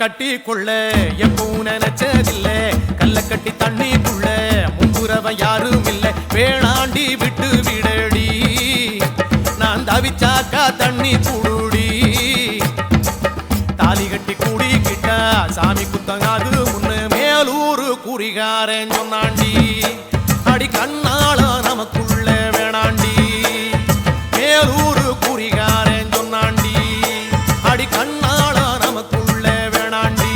கட்டி கொள்ள எப்பவும் நினைச்சதில்ல கல்ல கட்டி தண்ணிக்குள்ள முங்குறவன் யாரும் இல்ல வேணாண்டி விட்டு விடடி நான் தவிச்சாக்கா தண்ணி குடுடி தாலி கட்டி கூடிக்கிட்டா சாமி குத்தங்காது முன்னு மேலூரு குறிகாரன் சொன்னாண்டி அடி கண்ணால நமக்குள்ள வேணாண்டி மேலூரு குறிகாரன் சொன்னாண்டி அடி கண்ணால நமக்குள்ள வேணாண்டி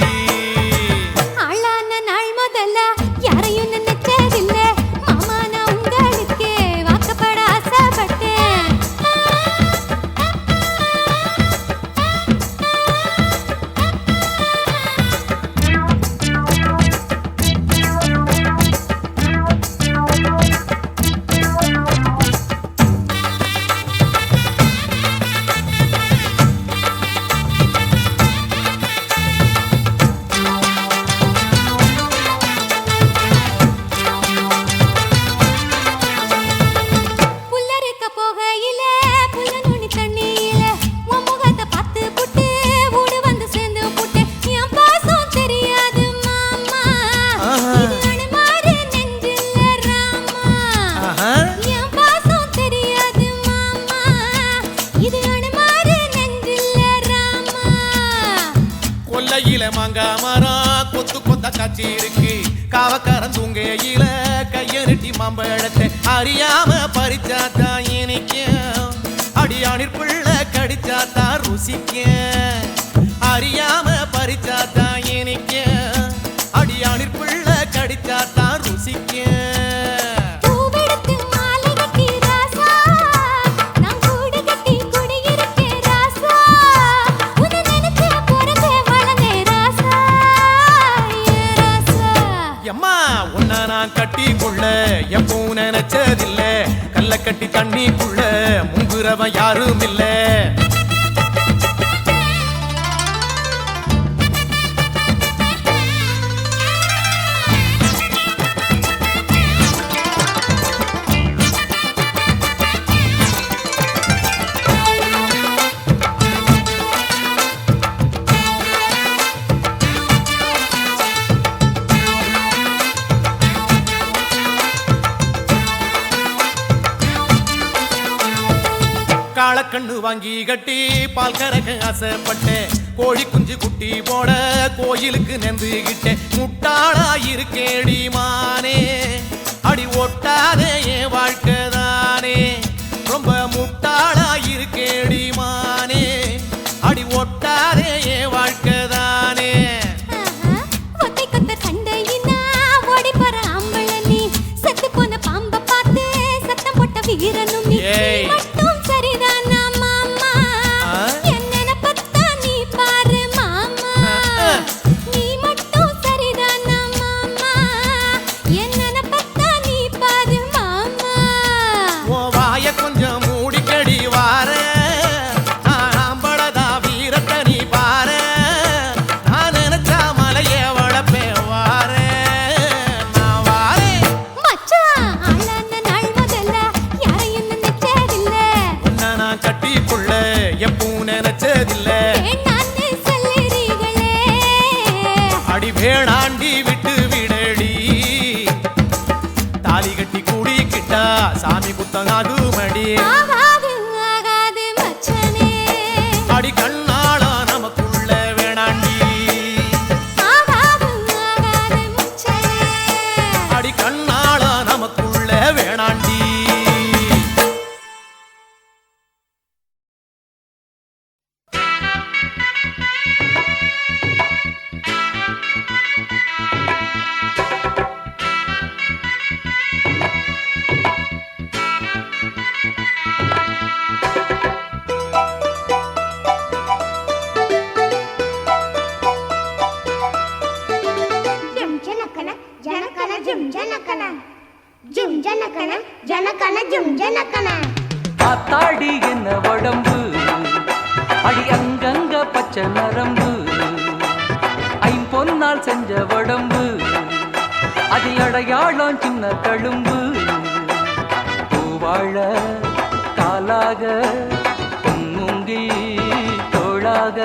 ஆளான நாள் முதல்ல யாரையும் நினைச்சதில்ல மாமா நான் உங்களுக்கு வாக்கப்பட ஆசைப்பட்டேன் மாங்காமரம் கொத்து கொத்த காட்சி இருக்கு காவக்காரன் தூங்கையில கைய நெட்டி மாம்பழத்தை அறியாம பறிச்சாத்தா இனிக்கும் அடியானிற் பிள்ளை கடிச்சாத்தா ருசிக்கும் அறியாம பறிச்சாத்தா இனிக்கும் அடியானிற் பிள்ளை கடிச்சாத்தா ருசிக்கும் கட்டி கொள்ள எப்பவும் நினைச்சதில்ல கல்ல கட்டி தண்ணிக்குள்ள முங்குறவன் யாரும் இல்ல காளக்கண்ணு வாங்கி கட்டி பால் கறக்க ஆசைப்பட்டேன் கோழி குஞ்சு குட்டி போட கோயிலுக்கு நெந்துகிட்டேன் முட்டாளா இருக்கேடி மானே அடி ஒட்டாதே என் வாழ்க்கை தானே ரொம்ப முட்டாளா இருக்கேடி மானே அடி ஒட்டாதே என் வாழ்க்கை தானே வீரனும் மட்டும் சரிதானா மாமா என்ன பத்தா நீ பாரு மாமா நீ மட்டும் சரிதானா மாமா என்ன பத்தா நீ பாரு மாமா ஓ வாய கொஞ்சம் மூடிக்கடி வார ஆம்பளதா வீரத்தை நீ பாரு நான் நினைச்சா மலைய வளப்பே வார நான் வாரேன் மச்சான் கட்டிக்குள்ள எப்பவும் நினைச்சதில்ல அடி வேணாண்டி விட்டு விடடி தாலி கட்டி கூடிக்கிட்டா சாமி குத்தங்காது மடி அடி கண்ணால நமக்குள்ள வேணாண்டி அடி கண்ணால நமக்குள்ள வேணாண்டி ஆத்தாடி என்ன உடம்பு அடி அங்கங்க பச்சை நரம்பு ஐம்பொன்னால் செஞ்ச உடம்பு அதில் அடையாளம் சின்ன தழும்பு பூவாழ காலாக பொன்முங்கி தோளாக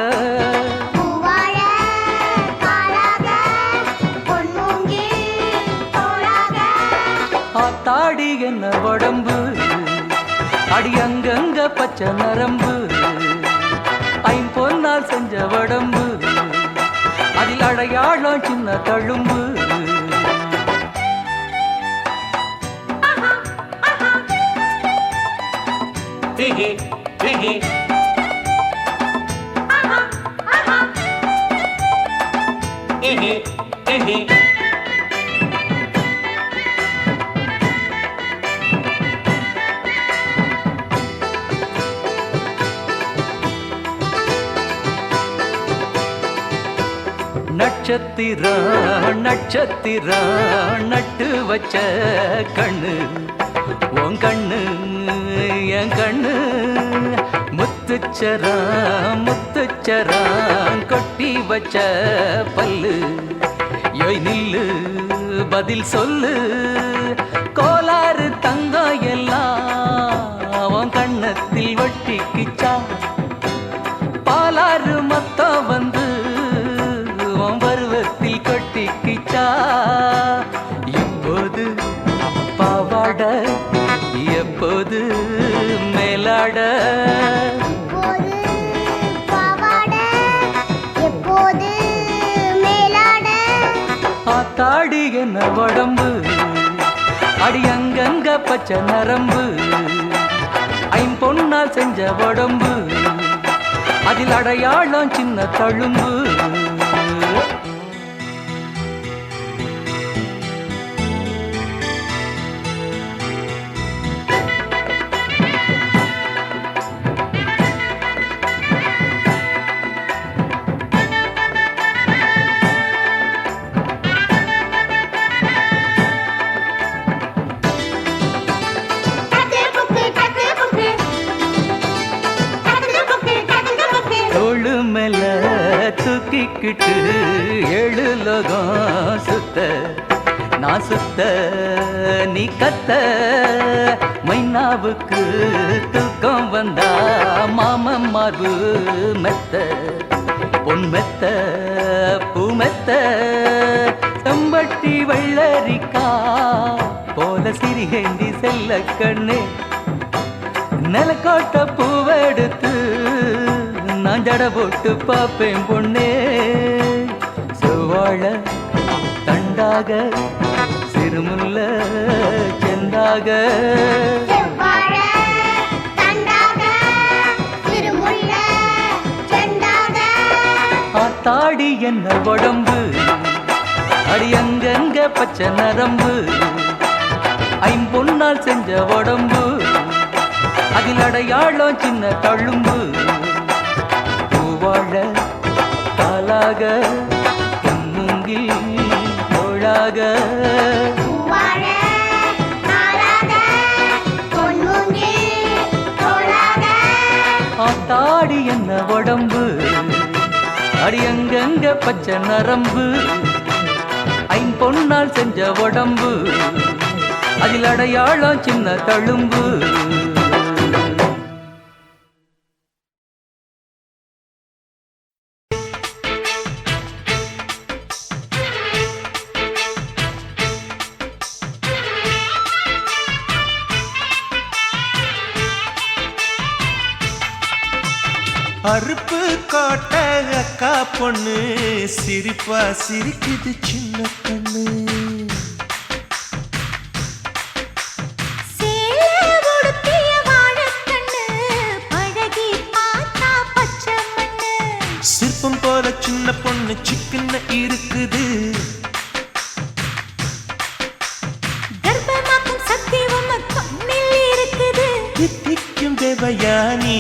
ஆத்தாடி என்ன உடம்பு அடி அங்கங்க பச்சை நரம்பு ஐம்பொன்னால் செஞ்ச உடம்பு அதில் அடையாளம் சின்ன தழும்பு நட்சத்திரம் நட்சத்திரம் நட்டு வச்ச கண்ணு உன் கண்ணு என் கண்ணு முத்துச்சரம் முத்துச்சரம் கொட்டி வச்ச பல்லு யோய் நில்லு பதில் சொல்லு கோளாறு தங்கம் எல்லாம் உன் கண்ணத்தில் ஒட்டிக்கிச்சா பாலாறு மொத்தம் வந்து பருவத்தில் கொட்டிக்கிச்சா இப்போது பாவாட எப்போது மேலாட ஆத்தாடி என்ன உடம்பு அடி அங்கங்க பச்சை நரம்பு ஐம்பொன்னால் செஞ்ச உடம்பு அதில் அடையாளம் சின்ன தழும்பு தூக்கிக்கிட்டு ஏழு லோகம் சுத்த நான் சுத்த நீ கத்த மைனாவுக்கு தூக்கம் வந்தா மாமன் மார்பு மெத்த பொன் மெத்த பூ மெத்த செம்பட்டி வெள்ளரிக்கா போல சிறிகேந்தி செல்ல கண்ணே நிலக்கோட்ட பூவெடுத்து நான் ஜட போட்டு பாப்பேன் பொண்ணே செவ்வாழ தண்டாக சிறுமுல்ல செந்தாக ஆத்தாடி என்ன உடம்பு அடி அங்கங்க பச்சை நரம்பு ஐம்பொன்னால் செஞ்ச உடம்பு அதில் அடையாளம் சின்ன தழும்பு வாழ காலாக மூங்கில் தோளாக ஆத்தாடி என்ன உடம்பு அடி அங்கங்க பச்சை நரம்பு ஐம்பொன்னால் செஞ்ச உடம்பு அதில் அடையாளம் சின்ன தழும்பு அறுப்பு காட்ட அக்கா பொண்ணு சிரிப்பா சிரிக்குது சின்ன கண்ணு சிற்பம் போல சின்ன பொண்ணு சிக்கன இருக்குது தித்திக்கும் தேவயானி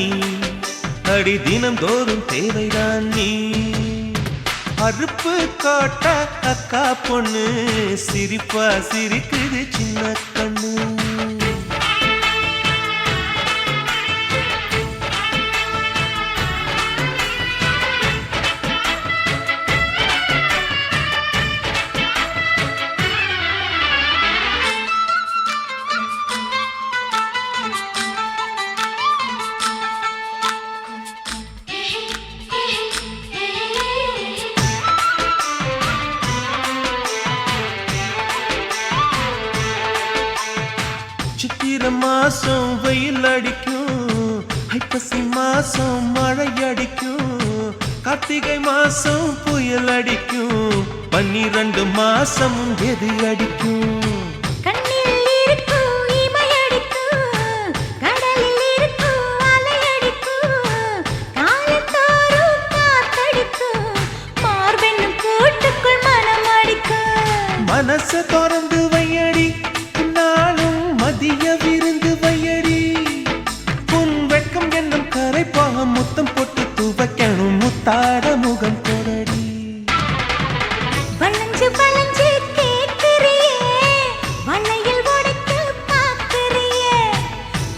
அடி தினம் தோறும் தேவைதான் நீ அறுப்பு காட்ட அக்கா பொண்ணு சிரிப்பா சிரிக்குது சின்ன கண்ணு சித்திர மாசம் வெயில் அடிக்கும், ஐப்பசி மாசம் மழை அடிக்கும், கார்த்திகை மாசம் புயல் அடிக்கும், 12 மாசம் எது அடிக்கும்? கண்ணில் இருக்கும் இமை அடிக்கும், கடலில் இருக்கும் அலை அடிக்கும், காலத்தோறும் காத்தடிக்கும், மார்பென்னும் கூட்டுக்குள் மனம் அடிக்கும். மனச திறந்து வையடி, நாளும் மதிய விருந்து வையடி, உன் வெட்கம் என்னும் கரைப்பாக முத்தம் போட்டு துவைக்கணும், முத்தாட முகம் கொடடி. வளைஞ்சு வளைஞ்சு கேட்கிறியே, வளையல் உடைக்க பார்க்கிறியே,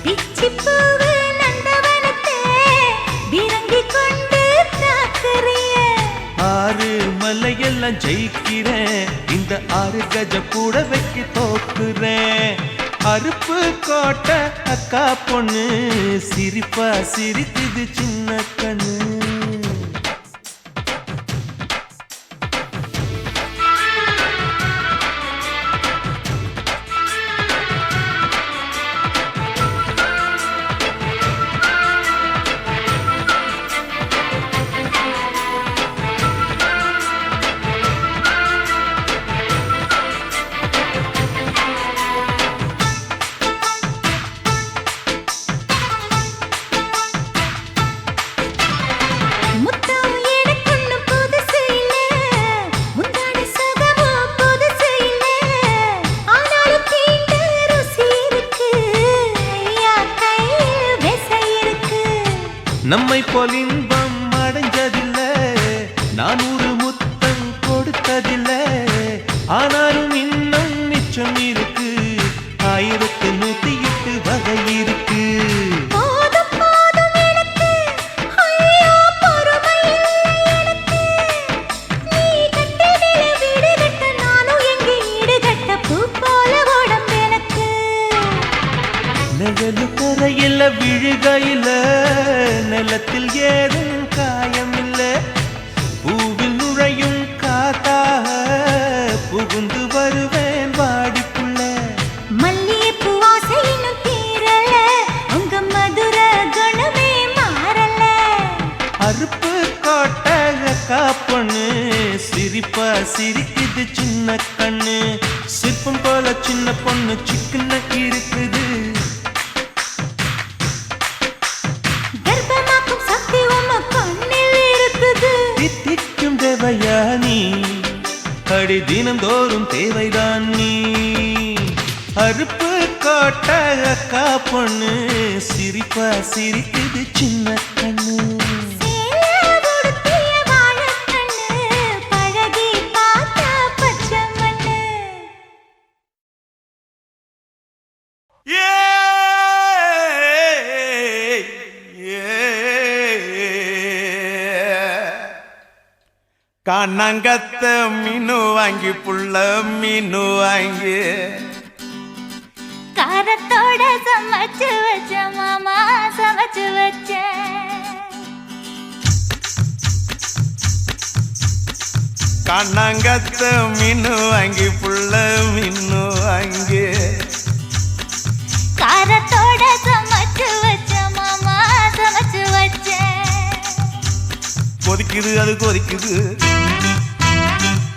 பிச்சி பூவு நந்தவனத்தே விரங்கி கொண்டு தாக்குறியே. 6 மலையெல்லாம் ஜெயிக்கிறேன், இந்த 6 கஜ கூட வைக்க தோக்குறேன். அருப்பு கோட்டை அக்கா பொண்ணு, சிரிப்பா சிரிக்குது சின்ன கண்ணு. முத்தம் எனக்குன்னு புதுசு இல்ல, முந்தான சுகமும் புதுசு இல்ல, ஆனாலும் தீண்ட ருசி இருக்கு, ஐயா கையில் விசை இருக்கு. நம்மை போல் இன்பம் அடைஞ்சதில்ல, 400 முத்தம் கொடுத்ததில்ல, ஆனாலும் இன்னும் மிச்சம் இருக்கு, 1108 வகை இருக்கு. போதும் போதும் எனக்கு, ஐயோ பொறுமை இல்லை எனக்கு, நீ கட்டினில வீடு கட்ட நானும் எங்கே ஈடு கட்ட, பூ போல உடம்பு எனக்கு. நிழலு கரையில விழுகையில, நிலத்தில் ஏதும் காயமில்ல, பூவில் நுழையும் காத்தாக புகுந்து வருவேன் வாடிக்குள்ள. மல்லிகைப்பூ வாசை இன்னும் தீரல, உங்க மதுர குணமே மாறல. அருப்பு கோட்டை அக்கா பொண்ணு, சிரிப்பா சிரிக்குது சின்ன கண்ணு, சிற்பம் போல சின்ன பொண்ணு சிக்கன இருக்குது. கர்ப்பமாக்கும் சக்தி உம்ம கண்ணில் இருக்குது. தித்திக்கும் தேவையா நீ, அடி தினந்தோறும் தேவைதான் நீ. அருப்பு கோட்டை அக்கா பொண்ணு, சிரிப்பா சிரிக்குது சின்ன கண்ணு. சேலை உடுத்திய வாழைக்கண்ணு, பழகி பார்த்தா பச்சை மண்ணு. கண்ணங்கத்த மீனு வாங்கி புள்ள மீனு வாங்கி காரத்தோட சமைச்சு வச்ச மாமா, சமைச்சு வச்ச. கண்ணங்கத்த மீனு வாங்கி புள்ள மீனு வாங்கி காரத்தோட சமைச்சு வச்ச மாமா, சமைச்சு வச்ச. கொதிக்குது அது கொதிக்குது,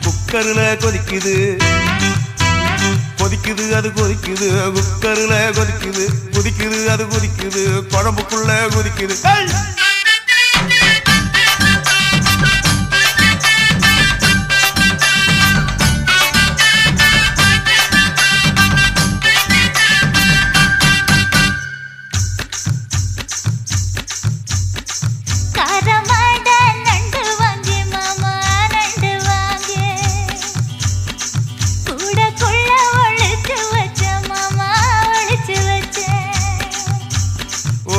குக்கர்ல கொதிக்குது, கொதிக்குது அது கொதிக்குது, குக்கர்ல கொதிக்குது, கொதிக்குது அது கொதிக்குது, குழம்புக்குள்ள கொதிக்குது. காரமாட நண்டு வாங்கி மாமா, நண்டு வாங்கி. கூடக்குள்ள ஒளிச்சு வச்ச மாமா, ஒளிச்சு வச்ச.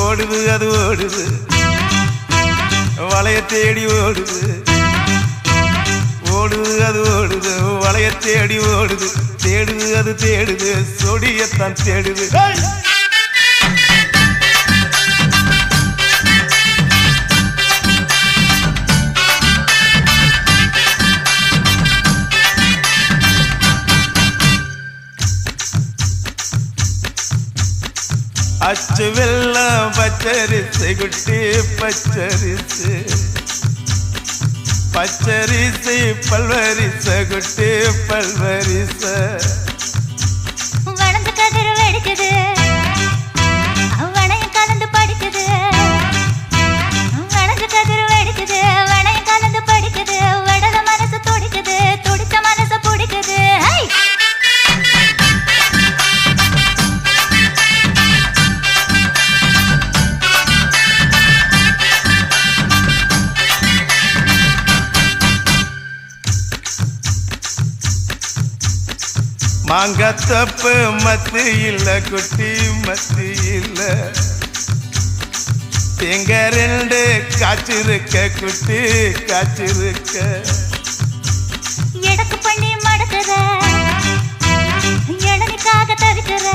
ஓடுது அது ஓடுது, வளைய தேடி ஓடுது, ஓடுது அது ஓடுது, வளைய தேடி ஓடுது, தேடுது அது தேடுது, சொடியத்தான் தேடுது. அச்சு வெள்ளம் பச்சரிசு குட்டி பச்சரிசு பச்சரிசு பல்வரிச குட்டி பல்வரிச வளர்ந்து கதிர் வெடிக்குது வளையம் கலந்து படிக்குது வளர்ந்து கதிர் வெடிக்குது வளையம் கலந்து படிக்குது வடல மனசு துடிக்குது துடிச்ச மனசு பிடிக்குது மாங்கத்தப்பு மத்து இல்ல குட்டி மத்து இல்ல எங்க ரெண்டு காய்ச்சிருக்க குட்டி காய்ச்சிருக்க எடக்கு பண்ணி மடக்குற இளநிக்காக தவிக்கிற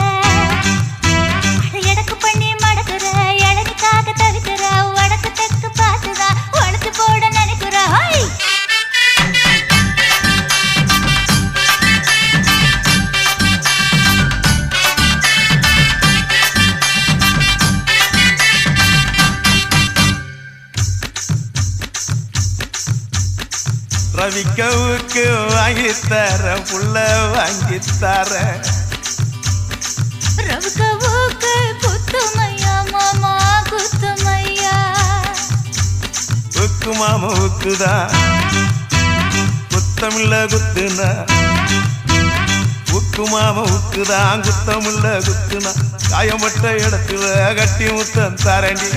எடக்கு பண்ணி மடக்குற இளநிக்காக தவிக்கிற வடக்கு தெற்கு பார்த்துதான் வளர்த்து போட நினைக்கிற ரவிக்கவுக்கு வாங்கித்தர புள்ள வாங்கித்தர ரவிக்கவுக்கு குத்துமையா மாமா குத்துமையா உக்கு மாமா உக்குதான் குத்தமில்ல குத்துனா உக்கு மாமா உக்குதான் குத்தமில்ல குத்துனா காயம்பட்ட இடத்துல கட்டி முத்தம் தரண்டி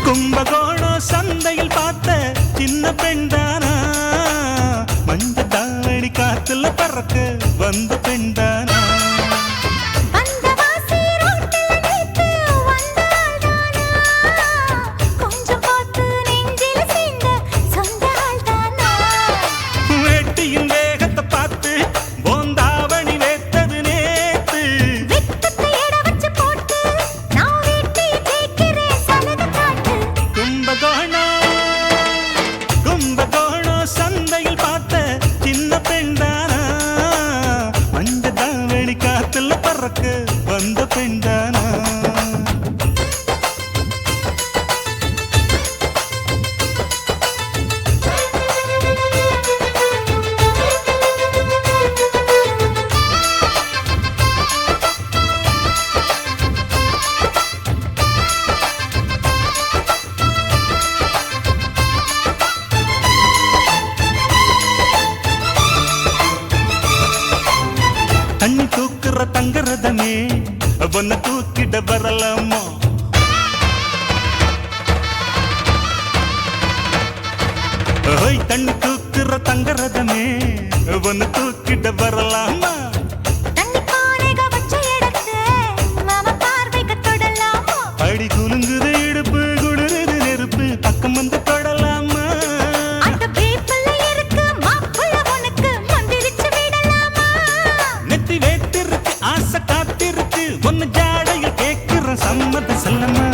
கும்பகோணம் சந்தையில் பார்த்த சின்ன பெண்தானா மஞ்ச தாவணி காத்துல பறக்க வந்த பெண்தானா வேட்டியின் வேகத்தை பார்த்து போந்தாவணி வேத்தது நேத்து கும்பகோணம் சந்தையில் பார்த்த சின்ன பெண்தானா மஞ்ச தாவணி காத்துல பறக்க வந்த பெண்தானா தண்ணி தூக்குற தங்கரதமே ஒன்ன தூக்கிட வரலாமா ஓய் தண்ணி தூக்குற தங்கரதமே ஒன்ன தூக்கிட வரலாமா அடி குலுங்குது இடுப்பு குளிருது நெருப்பு பக்கம் வந்து தொடலாமா நெத்தி வேத்திருக்கு ஆசை காத்திருக்கு ஒன்னு ஜாடையில் கேட்கிற சம்மத செல்லம்மா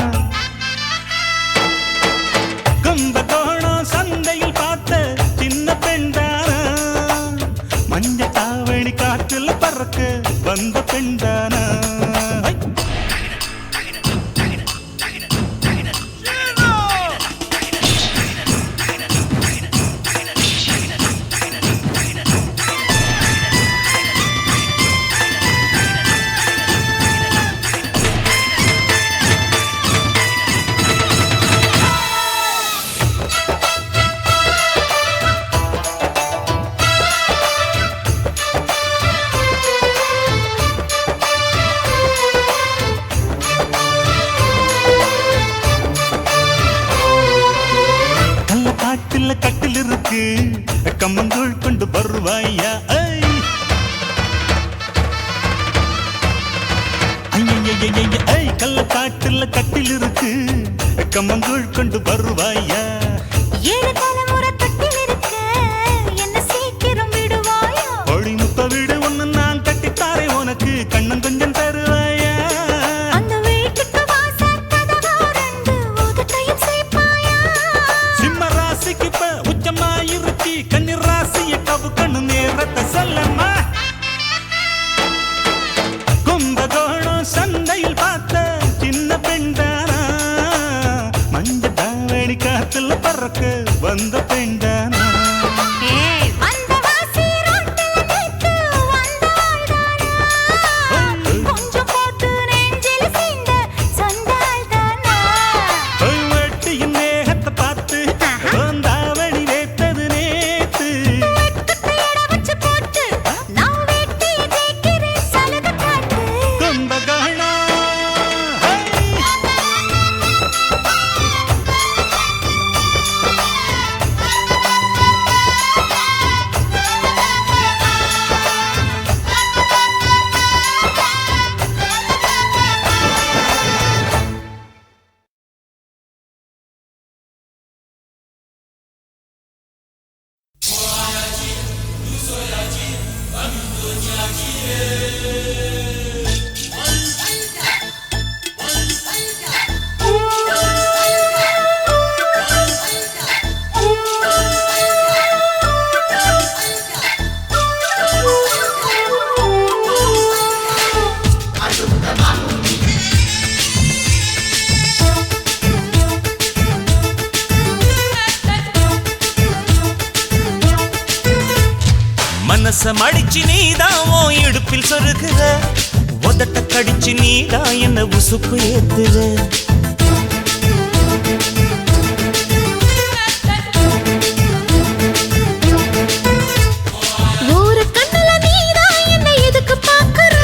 கும்பகோணம் சந்தையில் பார்த்த சின்ன பெண்தானா மஞ்ச தாவணி காற்றுல பறக்க வந்த பெண்தானா கம்மங்கூழ் கொண்டு வருவாயா கள்ள காட்டுல கட்டில் இருக்கு கம்மங்கூழ் கொண்டு வருவாயா 7 தலைமுறை கட்டில் இருக்க என்ன சீக்கிரம் விடுவாயா ஒளிமுத்த வீடு ஒண்ணு நான் கட்டித்தாரே உனக்கு கண்ணன் கொஞ்சம் தருவாயா அந்த வீட்டுக்கு வாசல் கதவா 2 உதட்டையும் சேர்ப்பாயா சிம்ம ராசிக்கு இப்ப உச்சமாயிருச்சு கன்னி ராசிய கவு கண்ணு நேரத்தை சொல்லம்மா கும்பகோணம் சந்தையில் பார்த்த சின்ன பெண்டானா மஞ்ச தாவணி காத்துல பறக்க வந்த பெண்டானா அந்த வாசி ரோட்டில நித்து வந்தாள்தானா கொஞ்சம் போட்டு நெஞ்சில சீந்த சொந்தாள்தானா வெட்டியின் நேகத்தை பார்த்து தாவணி வேத்தது நேத்து வெட்டுக்கையட வச்சு போட்டு நான் வெட்டிய ஜெயிக்கிறேன் சலுகை காட்டு கும்பகோணம் மனச மடிச்சு நீதான் உன் இடுப்பில் சொருகுற உதட்ட கடிச்சு நீதான் என்ன உசுப்பு ஏத்துற ஒரு கண்ணுல நீதான் என்ன எதுக்கு பாக்குற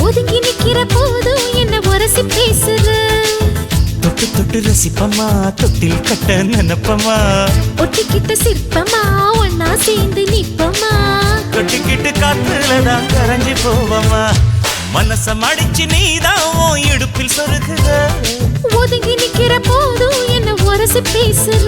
ஒதுங்கி நிக்கிற போதும் என்ன உரசி பேசுற தொட்டு தொட்டு ரசிப்பமா தொட்டில் கட்ட நினைப்பமா ஒட்டிக்கிட்ட சிற்பமா ஒன்னா சேர்ந்து நிப்பமா கொட்டிக்கிட்டு காத்துலதான் கரைஞ்சு போவமா மனச மடிச்சு நீதான் உன் இடுப்பில் சொருகுற ஒதுங்கி நிக்கிற போதும் என்ன உரசி பேசுற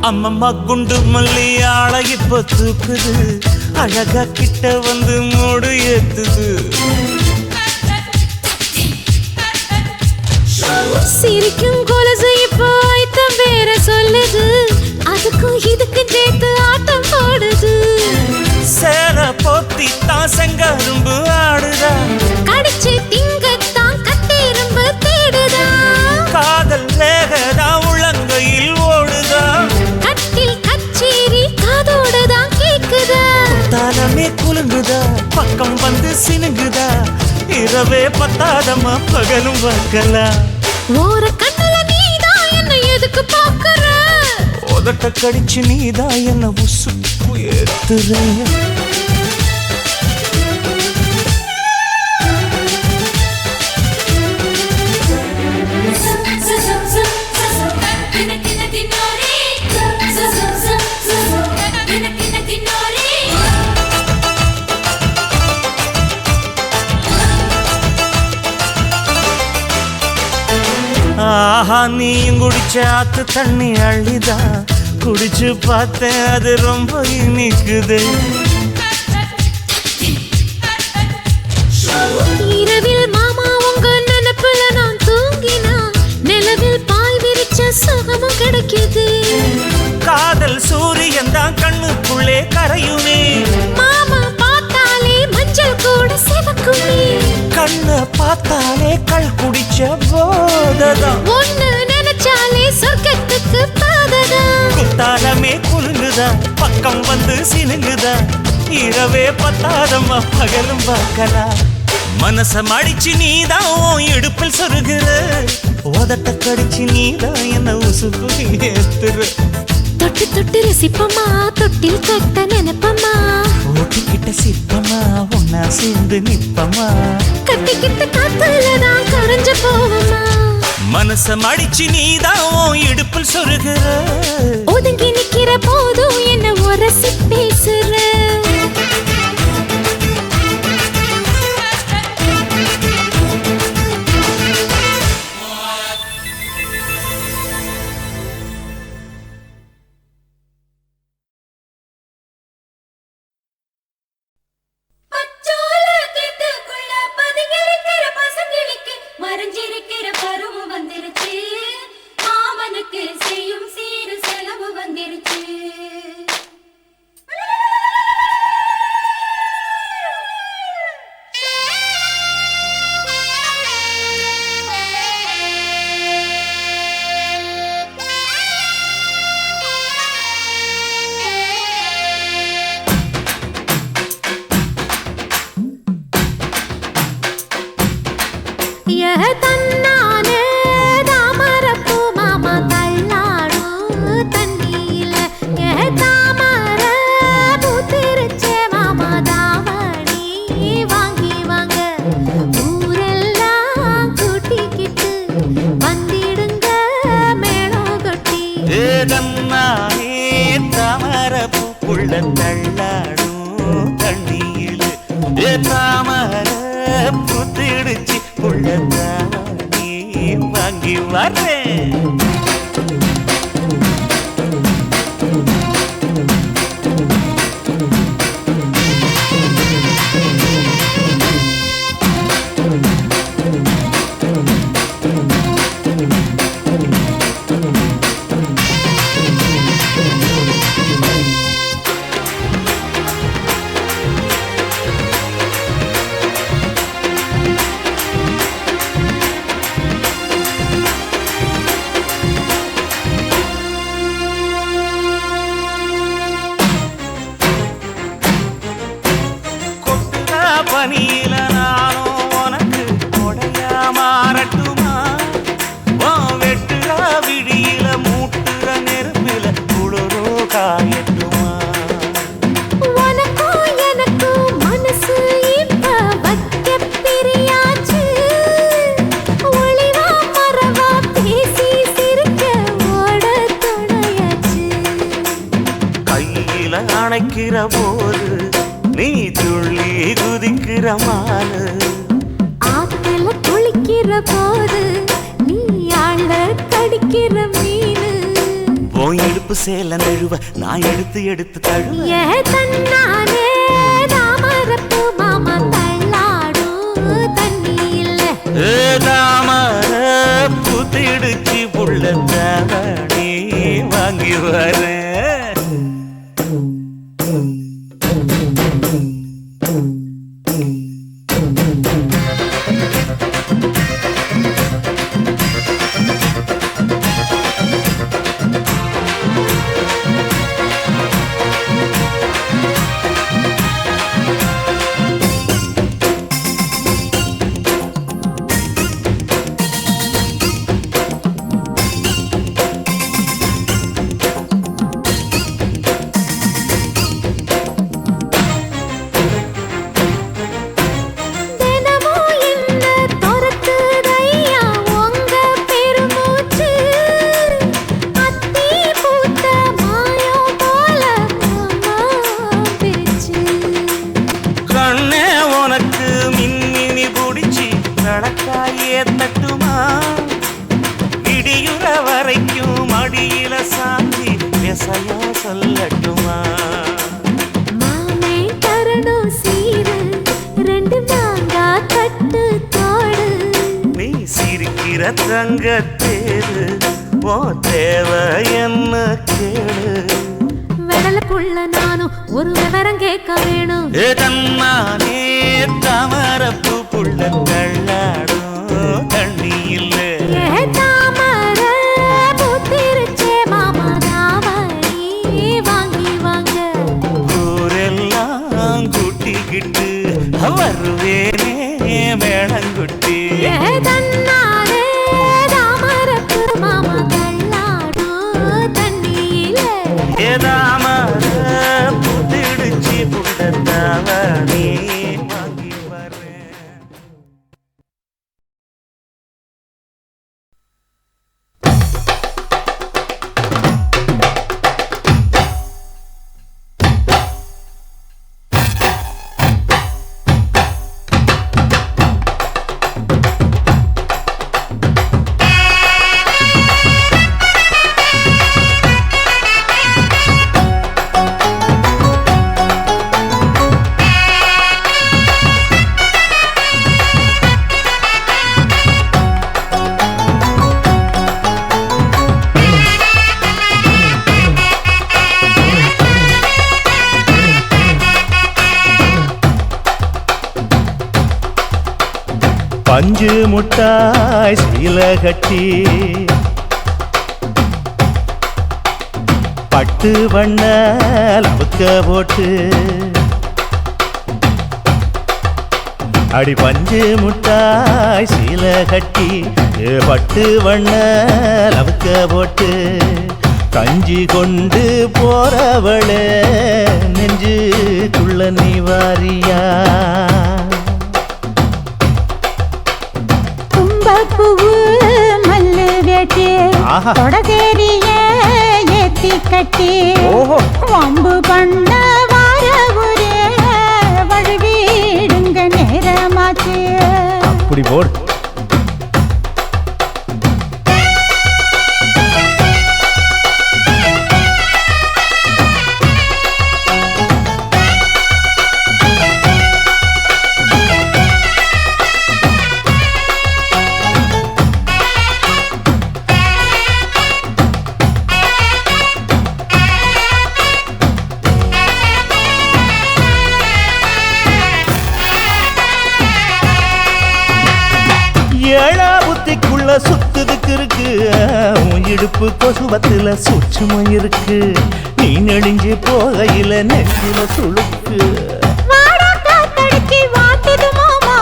அம்மம்மா குண்டு மல்லி ஆளை இப்ப தூக்குது அழகா கிட்ட வந்து மூடு ஏத்துது சிரிக்கும் கொலசு இப்போ ஐத்தம் வேற சொல்லுது அதுக்கும் இதுக்கும் சேர்த்து ஆட்டம் போடுது சேர போத்தி தான் செங்கரும்பு ஆடுதா கடிச்சு திங்கத்தான் கட்டெரும்பு தேடுதா காதல் வேகதா உள்ளங்கையில் ஓடுதா கட்டில் கச்சேரி காதோடுதான் கேக்குதா தாளமே குலுங்குதா பக்கம் வந்து சினுங்குதா இரவே பத்தாதமா பகலும் பார்க்கலா ஒரு கண்ணுல நீதான் என்ன எதுக்கு பாக்குற உதட்ட கடிச்சு நீதான் என்ன உசுப்பு ஏத்துற ஆஹா நீயும் குடிச்ச ஆத்து தண்ணி அள்ளிதா குடிச்சு பார்த்தேன் அது ரொம்ப இனிக்குது இரவில் மாமா உங்க நினைப்புல நான் தூங்கினா நிலவில் பாய் விரிச்ச சுகமும் கிடைக்குது காதல் சூரியன் தான் கண்ணுக்குள்ளே கரையுமே மாமா பார்த்தாலே மஞ்சள் கூட சிவக்குமே கண்ணை பார்த்தாலே கள் குடிச்ச போததான் ஒண்ணு நினைச்சாலே சொர்க்கத்துக்கு பாததான் குத்தாலமே குலுங்குதா பக்கம் வந்து சினுங்குதா இரவே பத்தாதம்மா பகலும் பார்க்கலாம் மனச மடிச்சு நீதான் உன் இடுப்பில் சொருகிற உதட்ட கடிச்சு நீதான் என்ன உசுப்பு ஏத்துற தொட்டு தொட்டு ரசிப்பமா தொட்டில் கட்ட நினைப்பமா ஓட்டிக்கிட்ட சிற்பமா ஒன்னா சேர்ந்து நிப்பமா கட்டிக்கிட்ட காத்துலதான் கரைஞ்சு போவமா மனச மடிச்சு நீதான் உன் இடுப்பில் சொருகிற ஒதுங்கி நிக்கிற போதும் என்ன உரசி பேசுற மறைஞ்சிருக்கிற பருவம் வந்துருச்சு மாமனுக்கு செய்யும் சீரு செலவு வந்துருச்சு தன்னானே தாமரப்பூ மாமா தள்ளாடும் தண்ணியில தாமர பூத்திருச்சே மாமா தாவணி வாங்கி வாங்க ஊரெல்லாம் கூட்டிக்கிட்டு வந்திடுங்க மேளம் கொட்டி தன்னானே தாமரப்பூக்குள்ள தள்ளாடும் தண்ணியில் தாமர பூத்திடுச்சு நீ வாங்கி வரேன் பனியில நானும் உனக்கு கொடையா மாறட்டுமா வெட்டுற விடியில மூட்டுற நெருப்பில குளிரோ காயட்டுமா உனக்கும் எனக்கும் மனசு இப்ப வைக்க பிரியாச்சு ஒளிவா மரவா பேசி சிரிக்க ஓட துணையாச்சு கையில அணைக்கிற போது நீ துள்ளி குதிக்கிற மானு ஆத்துல குளிக்கிற போது நீ ஆள கடிக்கிற மீனு போய் எடுப்பு சேல நழுவ நான் எடுத்து எடுத்து தழுவ தன்னானே தாமரப்பூ மாமா தள்ளாடும் தண்ணியில தாமர புத்திடுச்சு புள்ள தாவணி வாங்கி வரேன் கணக்காயே தட்டுமா இடியுற வரைக்கும் மடியில சாந்தி விசையா சொல்லட்டுமா மாமே தரணும் சீரு ரெண்டு மாங்கா கட்டு தோடு நீ சிரிக்கிற தங்கத்தேரு ஓ தேவை என்ன கேளு வெடலுக்குள்ள நானும் ஒரு விவரம் கேட்க வேணும் ஏ தன்னானே தாமரப்பூ புள்ள தள்ளாடும் தண்ணி இல்ல தாமர பூத்திருச்சே மாமா தாவணி வாங்கி வாங்க ஊரெல்லாம் கூட்டிக்கிட்டு வருவேனே பஞ்சு முட்டாய் சீலை கட்டி பட்டு வண்ண லவுக்க போட்டு அடி பஞ்சு முட்டாய் சீலை கட்டி பட்டு வண்ண லவுக்க போட்டு கஞ்சி கொண்டு போறவளே நெஞ்சுக்குள்ள நீ வாரியா கும்பப்பூவு மல்லு வேட்டி தொடதேரிய ஏத்தி கட்டி வம்பு பண்ண வார ஊரே வழுவிடுங்க நேரமாச்சு அப்படி போடு ஏழா புத்திக்குள்ள சுத்துதுக்கு இருக்கு உன் இடுப்பு கொசுவத்துல சூட்சமும் இருக்கு நீ நெடுஞ்சு போகையில நெஞ்சில சுழுக்கு வாடா காத்தடிச்சு வாட்டுது மாமா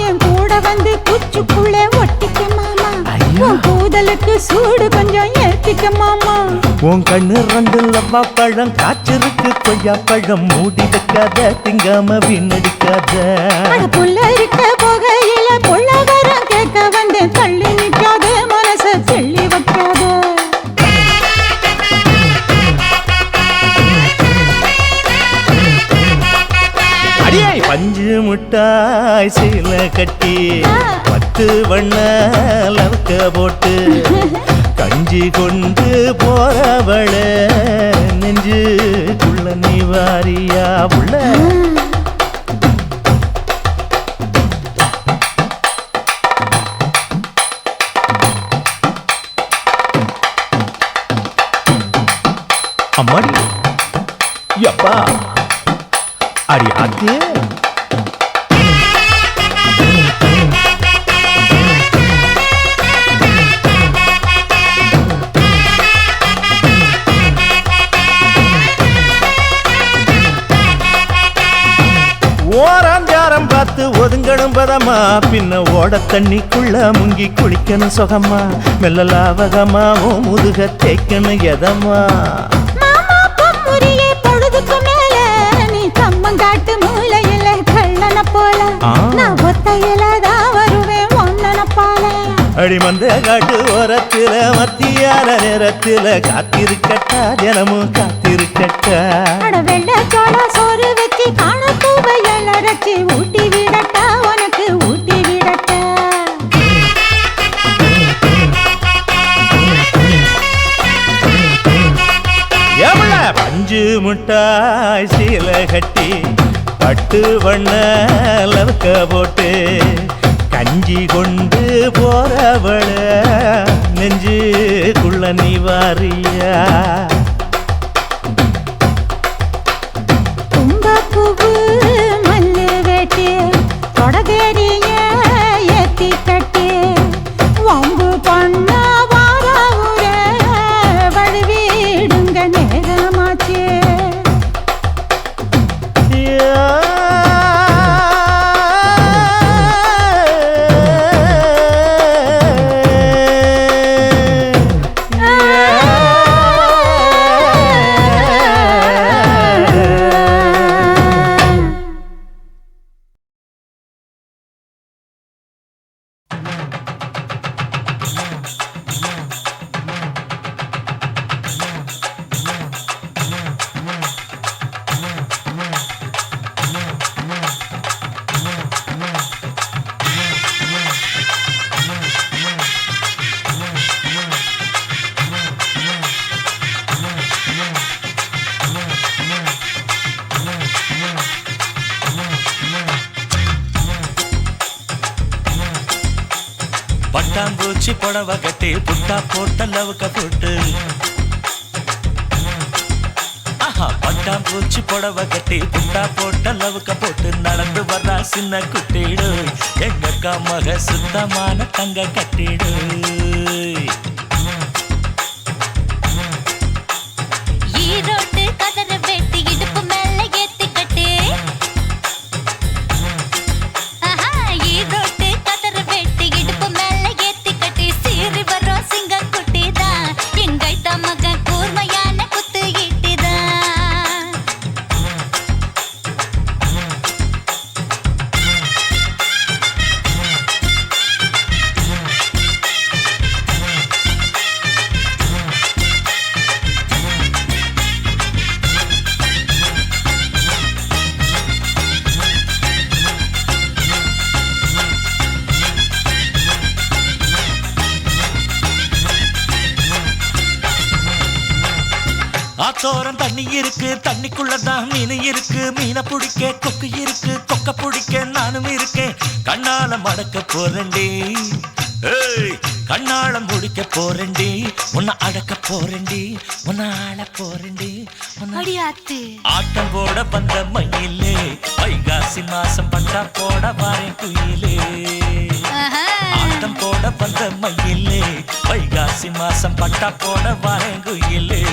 என் கூட வந்து குச்சுக்குள்ள ஒட்டிக்க மாமா உன் கூதலுக்கு சூடு கொஞ்சம் ஏத்திக்க மாமா உன் கண்ணு ரெண்டு லவ்வா பழம் காய்ச்சிருக்கு கொய்யா பழம் மூடி வைக்காத திங்காம வீணடிக்காத புள்ள இருக்க போகையில பொள்ளவரம் கேட்க வந்து தள்ளி நிற்காத மனச தெள்ளி வைக்காத அடியே பஞ்சு முட்டாய் சீலை கட்டி பத்து வண்ண லவுக்க போட்டு கஞ்சி கொண்டு போறவள நெஞ்சுக்குள்ள நீ வாரியா உள்ள அம்மாடி யப்பா அடி ஆத்தே ஓராஞ்சாரம் பார்த்து ஒதுங்கணும் பதமா பின்ன ஓட தண்ணிக்குள்ள முங்கி குளிக்கணும் சுகமா மெல்ல லாவகமா ஓ முதுக தேய்க்கணும் எதமா மாமா பொம்முரியே பொழுதுக்கு மேல நீ கம்மங்காட்டு மூலையில கள்ளன போல நான் ஒத்தையில தான் வருவேன் ஒன்னன போல அடிமந்த காட்டு ஓரத்துல மத்தியான நேரத்துல காத்திருக்கட்டா தினமும் காத்திருக்கட்டா அட வெள்ள சோள சோறு வச்சு காண பூவையல் அரைச்சி ஊட்டி விடட்டா உனக்கு ஊட்டி விடட்டா எவ்வள பஞ்சு முட்டாய் சீலை கட்டி பட்டு வண்ண லவுக்க போட்டு கஞ்சி கொண்டு போறவள நெஞ்சுக்குள்ள நீ வாரியா கும்பப்பூவு மல்லு வேட்டி தொடதேரிய ஏத்தி கட்டி வம்பு பண்ண வார ஊரே வழுவிடுங்க நேரமாச்சு பட்டாம்பூச்சி புடவை கட்டி புட்டா போட்ட லவுக்க போட்டு பட்டாம்பூச்சி புடவை கட்டி புட்டா போட்ட லவுக்க போட்டு நடந்து வர்றா சின்ன குட்டிடு எங்க அக்கா மக சுத்தமான தங்க கட்டிடு ஈரோட்டு கதற வெட்டி இடுப்பு மேல ஏத்தி கட்டு ஈரோட்டு கதற வெட்டி இடுப்பு மேல ஏத்தி கட்டி சீறி வரும் சிங்க குட்டிதான் எங்கைத்த மகன் கூர்மையான குத்து ஈட்டிதான் ஆத்தோரம் தண்ணி இருக்கு தண்ணிக்குள்ளதான் மீன் இருக்கு மீனை பிடிக்க கொக்கு இருக்கு கொக்க பிடிக்க நானும் இருக்கேன் கண்ணால மடக்க போறேன்டி ஏய் கண்ணால முடிக்க போறேன்டி உன்னை அடக்க போறேன்டி உன்னை ஆள போறேன்டி அடியாத்து ஆட்டம் போட வந்த மயிலே வைகாசி மாசம் பட்டா போட வாரேன் குயிலே ஆட்டம் போட வந்த மயிலே வைகாசி மாசம் பட்டா போட வாரேன் குயிலே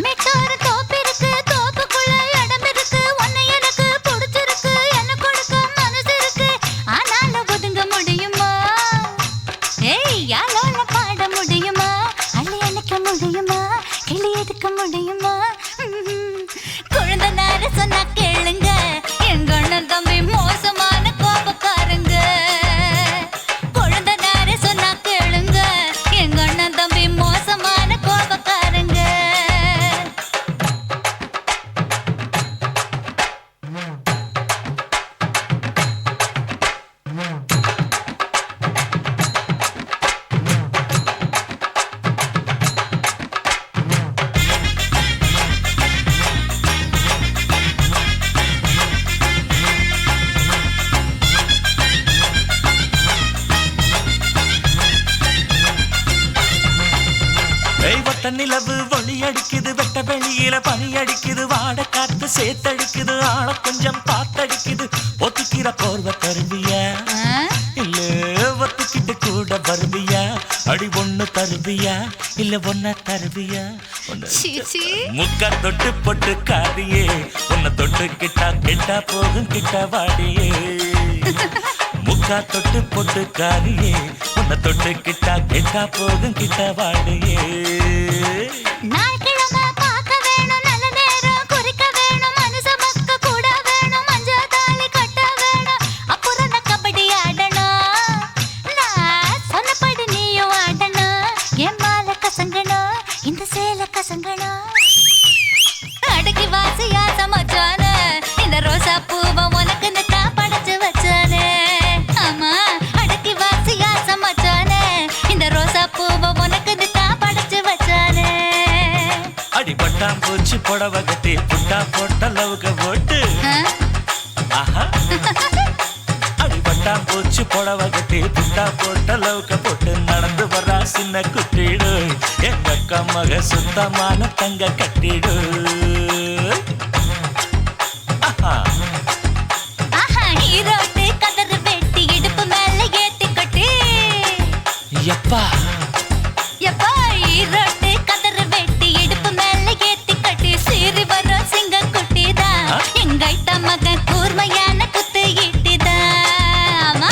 மெட்டாரு தோப்பு இருக்கு தோப்புக்குள்ள இடம் இருக்கு உன்னை எனக்கு பிடிச்சிருக்கு என்ன கொடுக்க மனசு இருக்கு ஆனாலும் ஒதுங்க முடியுமா ஏய் யாரோல பாட முடியுமா அள்ளி அணைக்க முடியுமா கிளி எடுக்க முடியுமா குழந்தை நேர சொன்னா கேளுங்க எங்க அண்ணன் தம்பி மோசமான கோபக்காரங்க குழந்தை நேர சொன்னா கேளுங்க எங்க அண்ணன் தம்பி மோசமான கோபக்காரங்க தெய்வத்த நிலவு ஒளி அடிக்குது வெட்ட வெளியில பனி அடிக்குது வாட காத்து சேத்தடிக்குது ஆள கொஞ்சம் பாத்தடிக்குது ஒத்துக்கிற போர்வ தருவியா இல்ல ஒத்துக்கிட்டு கூட வருவியா அடி ஒண்ணு தருவியா இல்ல ஒன்ன தருவியா முக்கா தொட்டு பொட்டு காரியே உன்னை தொட்டு கிட்டா கிட்டா போகும் கிட்ட வாடியே முக்கா தொட்டு பொட்டு காரியே உன்னை தொட்டு கிட்டா கிட்டா போகும் கிட்ட வாடியே நாய்க்கிழமை பார்க்க வேணும் நல்ல நேரம் குறிக்க வேணும் மனுஷ மக்க கூட வேணும் மஞ்ச தாலி கட்ட வேணும் அப்புறம் நான் கபடி ஆடணும் நான் சொன்னபடி நீயும் ஆடணும் என் மாலை கசங்கணும் இந்த சேலை கசங்கணும் அடக்கி வாசியா சமைச்சானே இந்த ரோசா பூவை உனக்கு தான் படைச்சு வச்சானே ஆமா அடக்கி வாசியா சமைச்சானே இந்த ரோசா பூவை உனக்கு தான் படைச்சு வச்சானே அடிபட்டாம் பூச்சி புடவை கட்டி புட்டா போட்ட லவுக்க போட்டு ஆஹா அடிபட்டாம் பூச்சி புடவை கட்டி புட்டா போட்ட லவுக்க போட்டு நடந்து வர்றா சின்ன குட்டிடு எங்க அக்கா மக சுத்தமான தங்க கட்டிடு ஆஹா ஈரோட்டு கதறு வெட்டி இடுப்பு மேல ஏத்தி கட்டி எப்பா எப்பா ஈரோட்டு கதறு வெட்டி இடுப்பு மேல ஏத்தி கட்டி சீறி வரும் சிங்க குட்டிதான் எங்கைத்த மகன் கூர்மையான குத்து ஈட்டிதான்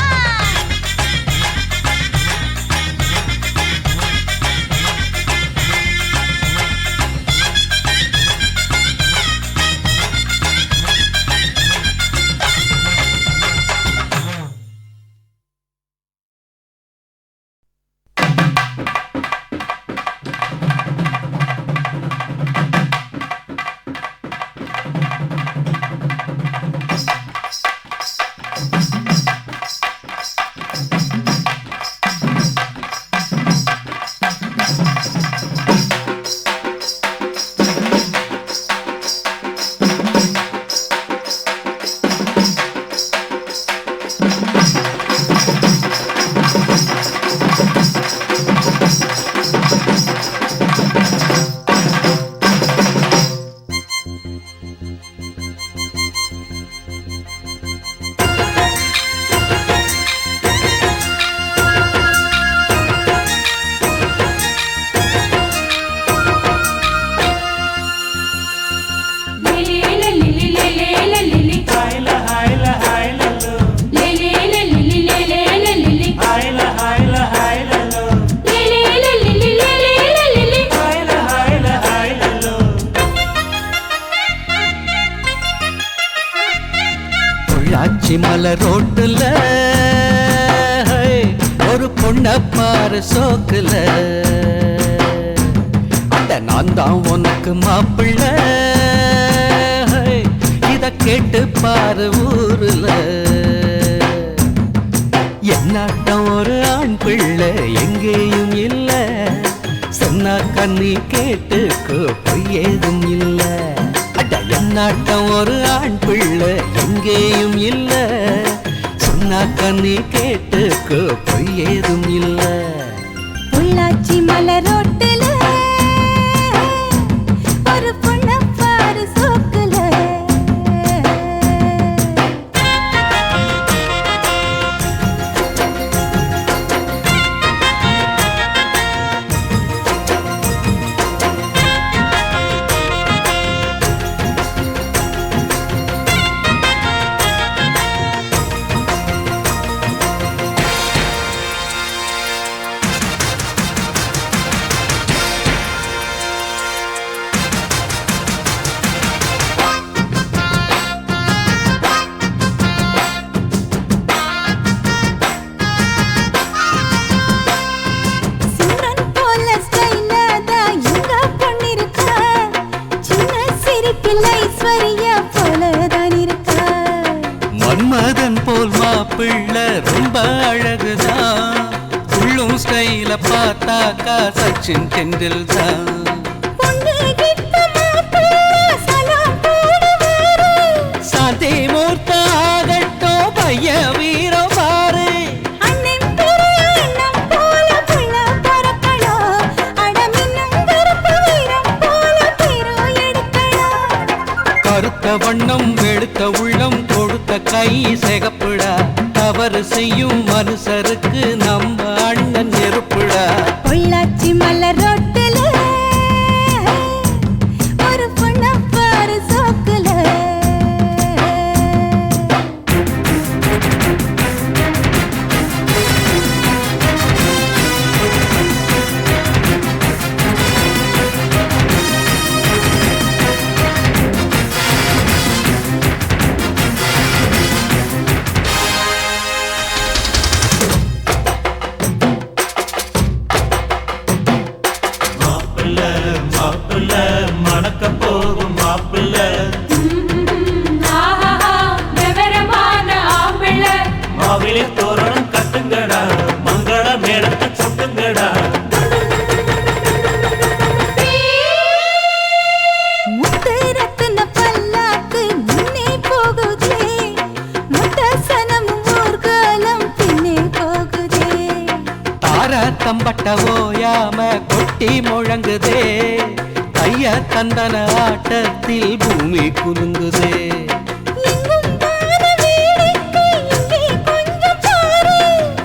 பொள்ளாச்சி மலை ரோட்டுல ஒரு பொண்ணப்பாரு சோக்குல அட நான் தான் உனக்கு மாப்பிள்ள இத கேட்டு பாரு ஊருல என்னாட்டம் ஒரு ஆண் பிள்ளை எங்கேயும் இல்ல சொன்னா கண்ணி கேட்டுக்கோ பொய் ஏதும் இல்ல அட என்னாட்டம் ஒரு ஆண் பிள்ளை எங்கேயும் இல்ல சொன்னா கண்ணி கேட்டுக்கோ பொய் ஏதும் இல்ல பொள்ளாச்சி மலை ரோட்டுல ஒரு பொண்ண பாரு சோக்குல மன்மதன் போல் மாப்பிள்ளை ரொம்ப அழகுதான் உள்ளும் ஸ்டைல பார்த்தாக்கா சச்சின் டெண்டுல் தான் சாந்தே மூர்த்த ஆகட்டோ பைய வீரம் பாரு கருத்த வண்ணம் வெளுத்த உள்ளம் கொடுத்த கை சிகப்புடா தவறு செய்யும் மனுஷருக்கு நம்ம அண்ணன் நெருப்புடா பொள்ளாச்சி மலை ரோட்டுல ஒரு பொண்ண பாரு சோக்குல மாப்பிள்ள மணக்க போகும் மாப்பிள்ள மாவிலே தோரணம் கட்டுங்கடா மங்கள மேளத்தை சுட்டுங்கடா முத்து ரத்தின பல்லாக்கு முன்னே போகுதே முத்தசனம் ஊர்காலம் பின்னே போகுதே தார தம்பட்ட ஓயாம கொட்டி முழங்குதே கைய தந்தன ஆட்டத்தில் பூமி குலுங்குதே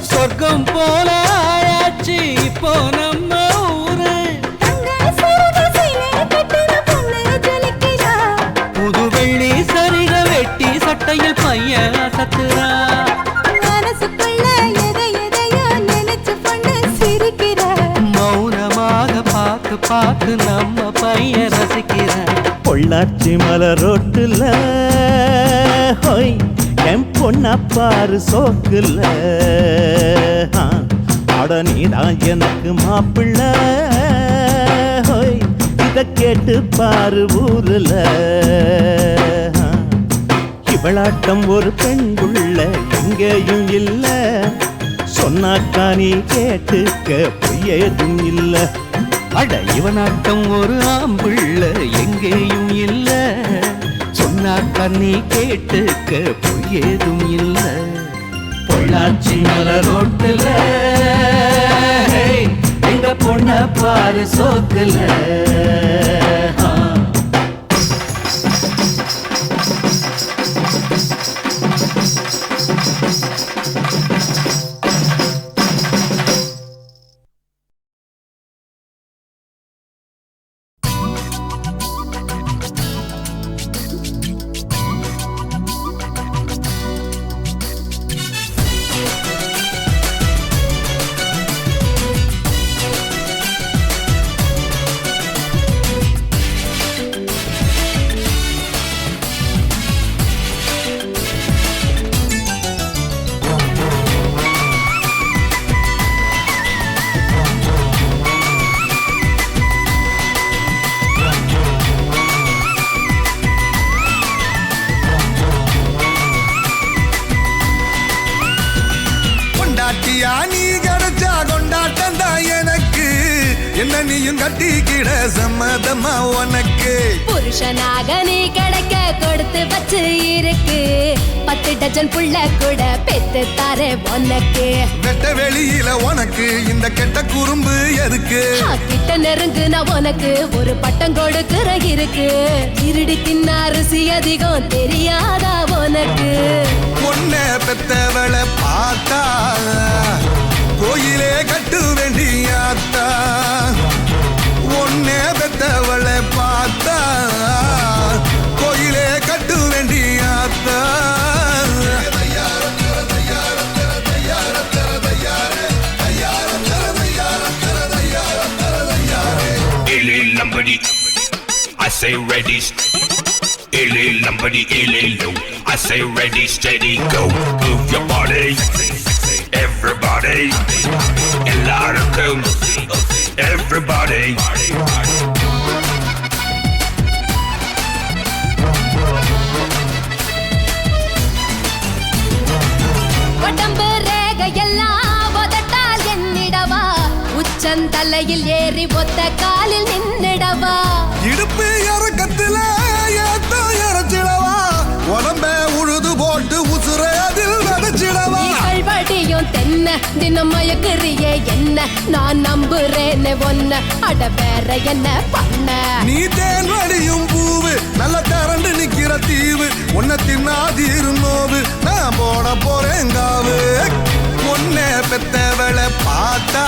சொர்க்கம் போல ஆயாச்சு இப்போ நம்ம ஊரு புது வெள்ளி சரிக வெட்டி சட்டையில் பையன் சத்துரா மௌனமாக பார்த்து பார்த்து நம்ம பையன் ரசிக்கிற பொள்ளாச்சி மலை ரோட்டுல ஹோய் என் பொண்ண பாரு சோக்குல அட நீதான் எனக்கு மாப்பிள்ள ஹோய் இத கேட்டு பாரு ஊருல இவளாட்டம் ஒரு பெண்குள்ள எங்கேயும் இல்ல சொன்னாக்கா நீ கேட்டுக்க பொய்யேதும் இல்ல அட இவனாட்டம் ஒரு ஆம்பிள்ள எங்கேயும் இல்ல சொன்னா கண்ணி கேட்டுக்க பொய்யேதும் இல்ல பொள்ளாச்சி மலை ரோட்டுல எங்க பொண்ண பாரு சோக்குல நீயும் கட்டிக்கிட சம்மதமா உனக்கு புருஷனாக நீ கிடைக்க கொடுத்து வச்சு இருக்கு 10 டஜன் புள்ள கூட பெத்து தாரே உனக்கு வெட்ட வெளியில உனக்கு இந்த கெட்ட குறும்பு எதுக்கு கிட்ட நெருங்குனா உனக்கு ஒரு பட்டம் கொடுக்கிற இருக்கு இருடி தின்ன அரிசி அதிகம் தெரியாதா உனக்கு பொண்ண பெத்தவளை பார்த்தா கோயிலே கட்டு வேண்டியாத்தா ஒன்னே பெத்தவளை பார்த்தா கோயிலே கட்டு வேண்டியாத்தா I say ready, illy lumbody, illy low. I say ready, steady, go. Move your body, everybody. எல்லாருக்கும், everybody. உடம்பு ரேகையெல்லாம் உதட்டால் எண்ணிடவா உச்சந்தலையில் ஏறி ஒத்த காலில் நின்னிடவா இடுப்பு இறக்கத்துல ஏத்தோ இறச்சிடவா உடம்ப உழுது போட்டு உசுர அதில் விதைச்சிடவா வடியும் தென்ன தினம் மயக்குறியே என்ன நான் நம்புறேன்னு ஒன்ன அட வேற என்ன பண்ண நீ தேன் வடியும் பூவு நல்ல திரண்டு நிக்கிற தீவு உன்னை தின்னாதீரு நோவு நான் போட போறேன் காவு உன்னை பெத்தவளை பார்த்தா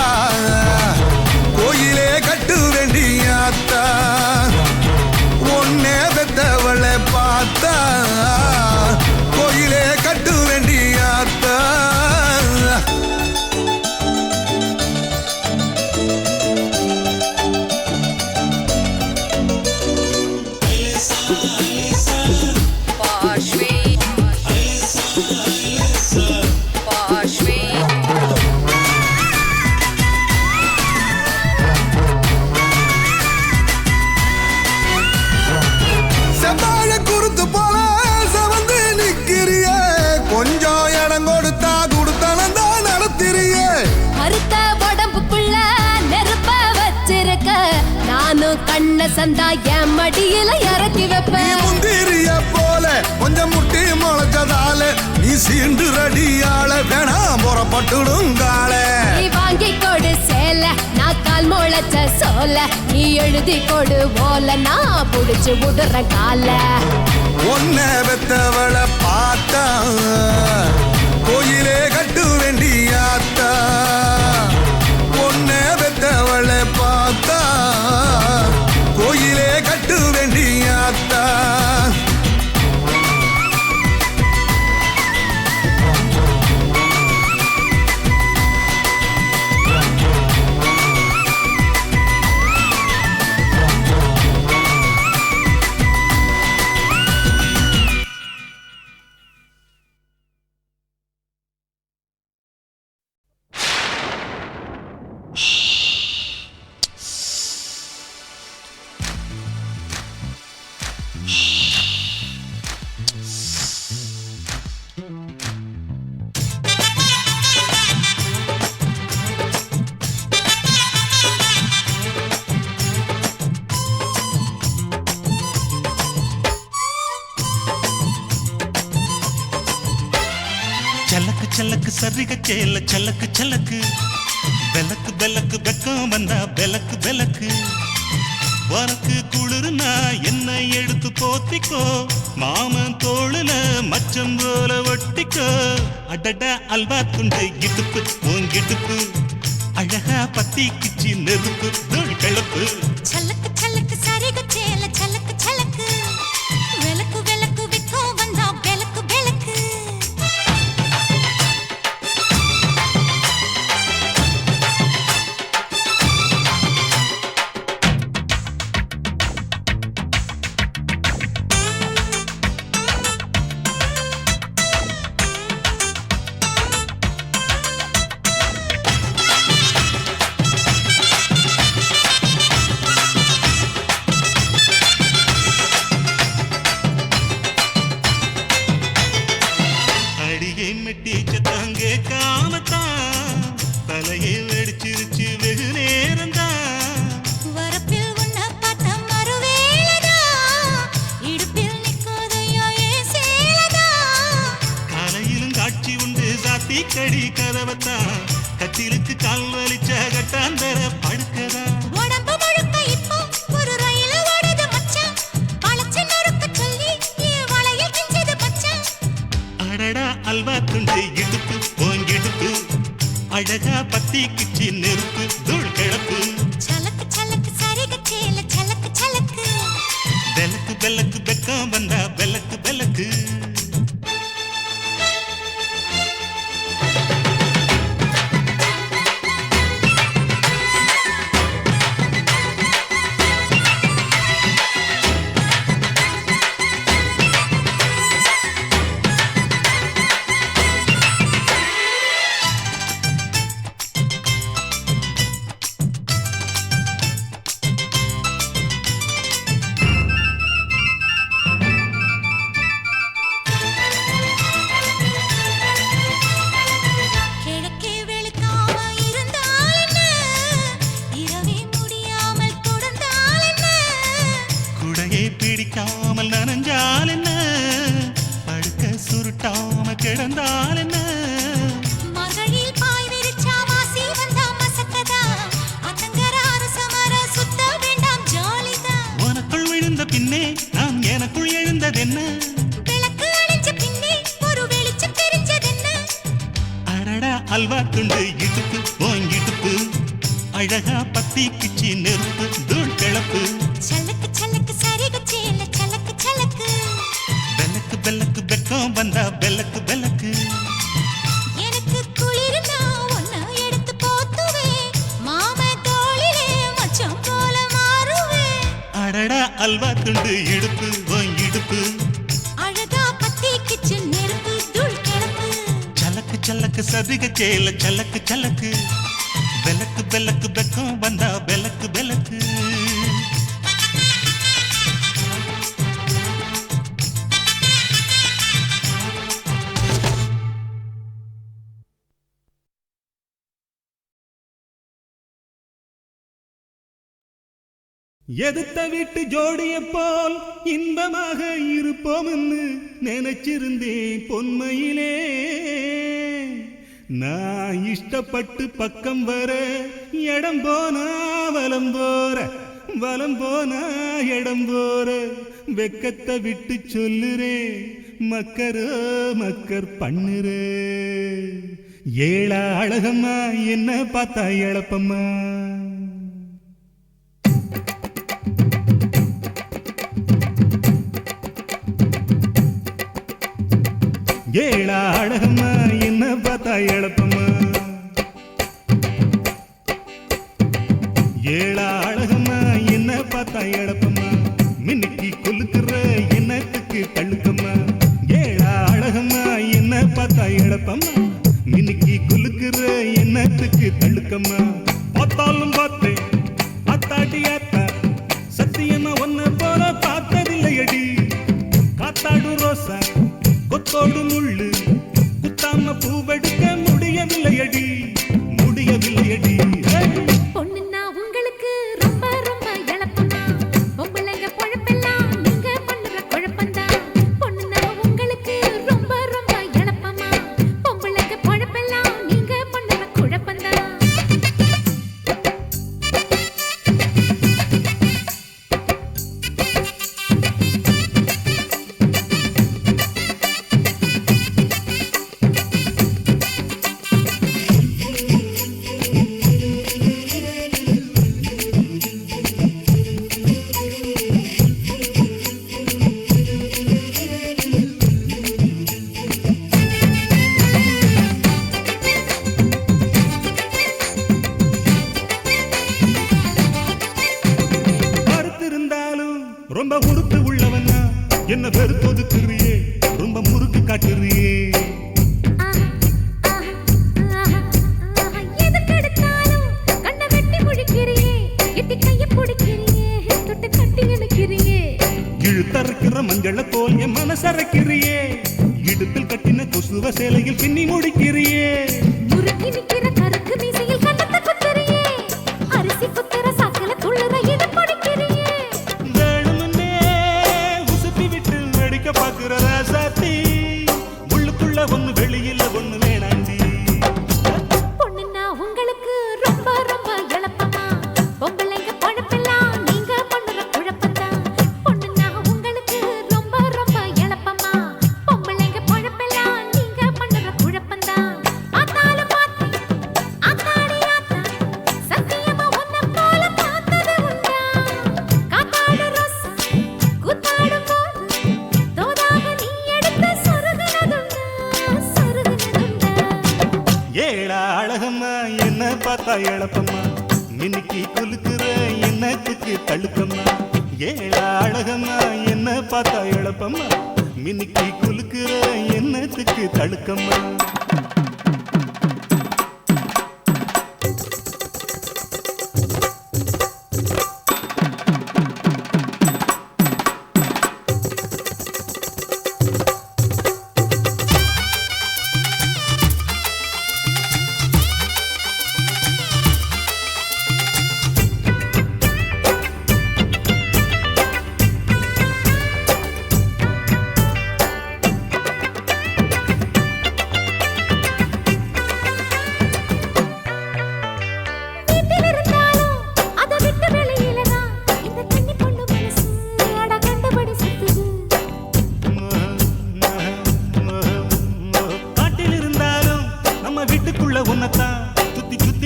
கோயிலே கட்டு வேண்டியாத்தா உன்னை பெத்தவளை பார்த்தா கோயிலே கட்டு வேண்டியாத்தா செவ்வாழை குறுத்து போல செவந்து நிக்கிறிய கொஞ்சம் இடம் கொடுத்தா கொடுத்தனந்தா நடத்திறிய கருத்த உடம்புக்குள்ள நெருப்ப வச்சிருக்க நானும் கண்ண சந்தா என் மடியில இறக்கி நீ வைப்பேன் முந்திரிய போல கொஞ்சம் முட்டி முளைச்சதால நீ சீண்டு ரடியால வேணாம் புறப்பட்டுடுங்கால நீ வாங்கி கொடு சேல நான் கால் முளைச்ச சோல நீ எழுதி கொடு போல நான் புடிச்சு விடுற கால ஒன்ன பெத்தவளை பார்த்தா கோயிலே கட்டு வேண்டியாத்தா ஒன்ன பெத்தவளை பார்த்தா கோயிலே கட்டு வேண்டியாத்தா சலக்கு சலக்கு சரிக சேல சலக்கு சலக்கு பெலக்கு பெலக்கு வெக்கம் வந்தா பெலக்கு பெலக்கு உனக்கு குளிர்னா என்னை எடுத்து போத்திக்கோ மாமன் தோளுல மச்சம் போல ஒட்டிக்கோ அடட அல்வா துண்டு இடுப்பு உங்கிடுப்பு அழகா பத்தி கிச்சி நெருப்பு தூள் கிளப்பு சலக்கு சலக்கு சரிக சேல சலக்கு சலக்கு விளக்கு விளக்கு விக்கும் வந்தா விளக்கு விளக்கு தீக்கடி கதவத்தான் கட்டிலுக்கு கால் வலிச்ச கட்டாந்தர படுக்கதா உடம்பு முழுக்க இப்போ ஒரு ரயில் ஓடுது மச்சான் வளைச்சு நறுக்க சொல்லி என் வளையல் கிஞ்சது மச்சான் அடடா அல்வா துண்டு இடுப்பு போங்கிடுப்பு அழகா பத்தி கிச்சி நெருப்பு தூள் கிளப்பு சலக்கு சலக்கு சரிக சேல சலக்கு சலக்கு பெலக்கு பெலக்கு பெக்கம் வந்தா பெலக்கு பெலக்கு கிழக்கே வெளுக்காம இருந்தால் என்ன இரவே முடியாமல் தொடர்ந்தால் என்ன குடையை பிடிக்காமல் நனைஞ்சால் என்ன படுக்க சுருட்டாம கிடந்தால் என்ன மகளில் பாய் விரிச்சா வாசி வந்தா மசக்கதா அத்தங்கர அரசமர சுத்த வேண்டாம் ஜாலிதான் உனக்குள் விழுந்த பின்னே நான் எனக்குள் எழுந்ததென்ன விளக்கு அணைஞ்ச பின்னே ஒரு வெளிச்சம் தெரிஞ்சதென்ன அடடா அல்வா துண்டு இடுப்பு போங்கிடுப்பு அழகா பத்தி கிச்சி நெருப்பு தூள் கிளப்பு சலக்கு சலக்கு சரிக சேல சலக்கு சலக்கு பெலக்கு பெலக்கு பெக்கம் வந்தா பெலக்கு பெலக்கு எனக்கு குளிர்னா ஒன்ன எடுத்து போத்துவேன் மாம தோளிலே மச்சம் போல மாறுவேன் அடடா அல்வா துண்டு இடுப்பு போங்கிடுப்பு அழகா பத்தி கிச்சு நெருப்பு தூள் கிளப்பு சலக்கு சலக்கு சதிக சேல சலக்கு சலக்கு பெலக்கு பெலக்கு பெக்கம் வந்தா பெலக்கு பெலக்கு எதுத்த வீட்டு ஜோடிய போல் இன்பமாக இருப்போம்னு நினைச்சிருந்தேன் பொன்மையிலே நான் இஷ்டப்பட்டு பக்கம் வர இடம் போனா வலம் போற வலம் போனா இடம் போற வெக்கத்தை விட்டு சொல்லுறே மக்கரோ மக்கர் பண்ணுறே ஏழா அழகம்மா என்ன பார்த்தா எழப்பம்மா ஏழா அழகம்மா என்ன பார்த்தா எழப்பம்மா ஏழா அழகம்மா என்ன பார்த்தா எழப்பம்மா மின்னுக்கு கொல்லுக்குற என்னத்துக்கு தள்ளுக்கம்மா ஏழா அழகம்மா என்ன பார்த்தா எழப்பம்மா மின்னுக்கு கொல்லுக்குற என்னத்துக்கு தள்ளுக்கம்மா பார்த்தாலும் பார்த்தேன் அத்தாடி அத்தா சத்தியமா ஒன்ன போல பார்த்ததில்லையடி காத்தாடு ரோசா கொத்தோடு முள்ளு குத்தாம பூவெடுக்க முடியவில்லையடி முடியவில்லையடி பொண்ணுன்னா உங்களுக்கு ரொம்ப ரொம்ப இழப்பமா பொம்பளைங்க பொழப்பெல்லாம் நீங்க பண்ணுற குழப்பந்தான் பொண்ணுன்னா உங்களுக்கு ரொம்ப ரொம்ப இழப்பமா பொம்பளைங்க பொழப்பெல்லாம் நீங்க பண்ணுற குழப்பந்தான் ரொம்ப உறுப்பு உள்ளவனா என்ன வெறுப்பொதுக்குறியே ரொம்ப முறுக்கு காட்டுறியே எதுக்கெடுத்தாலும் கண்ணை வெட்டி முழிக்கிறியே எட்டி கையை பிடிக்கிறியே தொட்டு கட்டி நினைக்கிறியே இழுத்தரைக்கிற மஞ்சள போல் என் மனசரைக்கிறியே இடுப்பில் கட்டின கொசுவ சேலையில் பின்னி முடிக்கிறியே முறுக்கி நிக்கிற கருக்கு மீசையில் கண்ணத்தை குத்துறியே அரிசி குத்துற சாக்கல துள்ளுற இதை பிடிக்கிறியே வேணும்னே உசுப்பி விட்டு வெடிக்க பாக்குற ராசாத்தி உள்ளுக்குள்ள ஒண்ணு வெளியில ஒண்ணு வேணாண்டி ஏழ அழகம்மா என்ன பார்த்தா எழப்பம்மா மின்னிக்கு குலுக்குற என்னத்துக்கு தழுக்கம்மா ஏழ அழகம்மா என்ன பார்த்தா எழப்பம்மா மின்னிக்கு குலுக்குற என்னத்துக்கு தழுக்கம்மா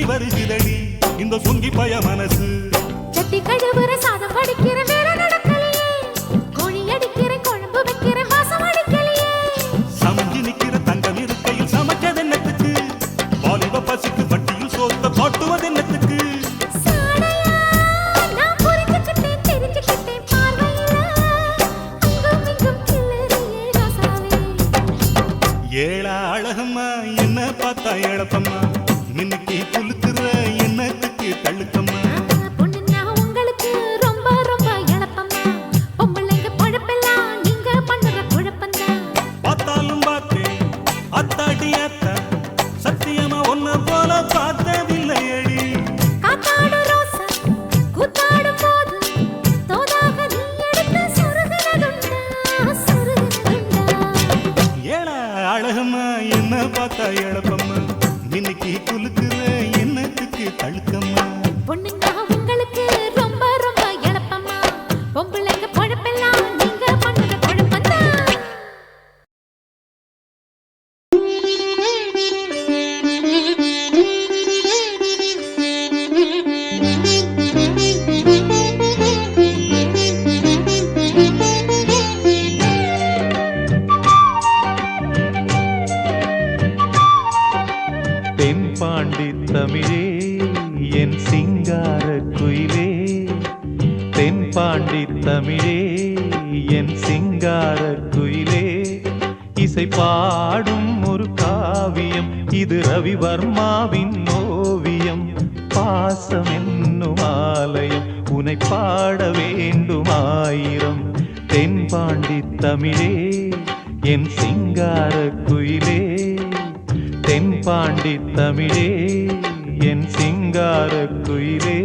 வருகிறடி இந்த சொங்கி பய மனசு சட்டி கழுவுற சாதம் வடிக்கிற வேலை நடக்கலையே கோழி அடிக்கிற குழம்பு வைக்கிற வாசம் அடிக்கலையே சமைஞ்சு நிக்கிற தங்கம் இருக்கையில் சமைச்சது என்னத்துக்கு வாலிப பசிக்கு வட்டியில் சோத்த போட்டுவது என்னத்துக்கு நான் புரிஞ்சுக்கிட்டேன் தெரிஞ்சுக்கிட்டேன் பார்வையில அங்கும் இங்கும் கிளறியே ராசாவே ஏழ அழகம்மா என்ன பார்த்தா எழப்பம்மா மின்னுக்கு குலுக்குற என்னத்துக்கு தழுக்கம்மா பொண்ணுன்னா உங்களுக்கு ரொம்ப ரொம்ப எழப்பம்மா பொம்பளைங்க பொழப்பெல்லாம் நீங்க பண்ணுற குழப்பம்தான் பார்த்தாலும் பார்த்தேன் அத்தாடி அத்தா சத்தியமா ஒன்ன போல பார்த்ததில்லையடி காத்தாடு ரோசா கூத்தாடும் போது தோதாக நீ எடுத்து சொருகுனதுண்டா ஏழ அழகம்மா என்ன பார்த்தா எழப்பம்மா மின்னுக்கு குலுக்குற என்னத்துக்கு தழுக்கம்மா பொண்ணுங்க உங்களுக்கு ரொம்ப ரொம்ப எழப்பம்மா பொம்பளைங்க பொழப்பெல்லாம் நீங்க பண்ணுற குழப்பம்தான் தென்பாண்டி தமிழே என் சிங்கார குயிலே தென்பாண்டி தமிழே என் சிங்கார குயிலே இசை பாடும் ஒரு காவியம் இது ரவிவர்மாவின் ஓவியம் பாசம் என்னும் ஆலயம் உனை பாட வேண்டும் ஆயிரம் தென்பாண்டி தமிழே என் சிங்கார குயிலே தென்பாண்டி தமிழே என் சிங்கார குயிலே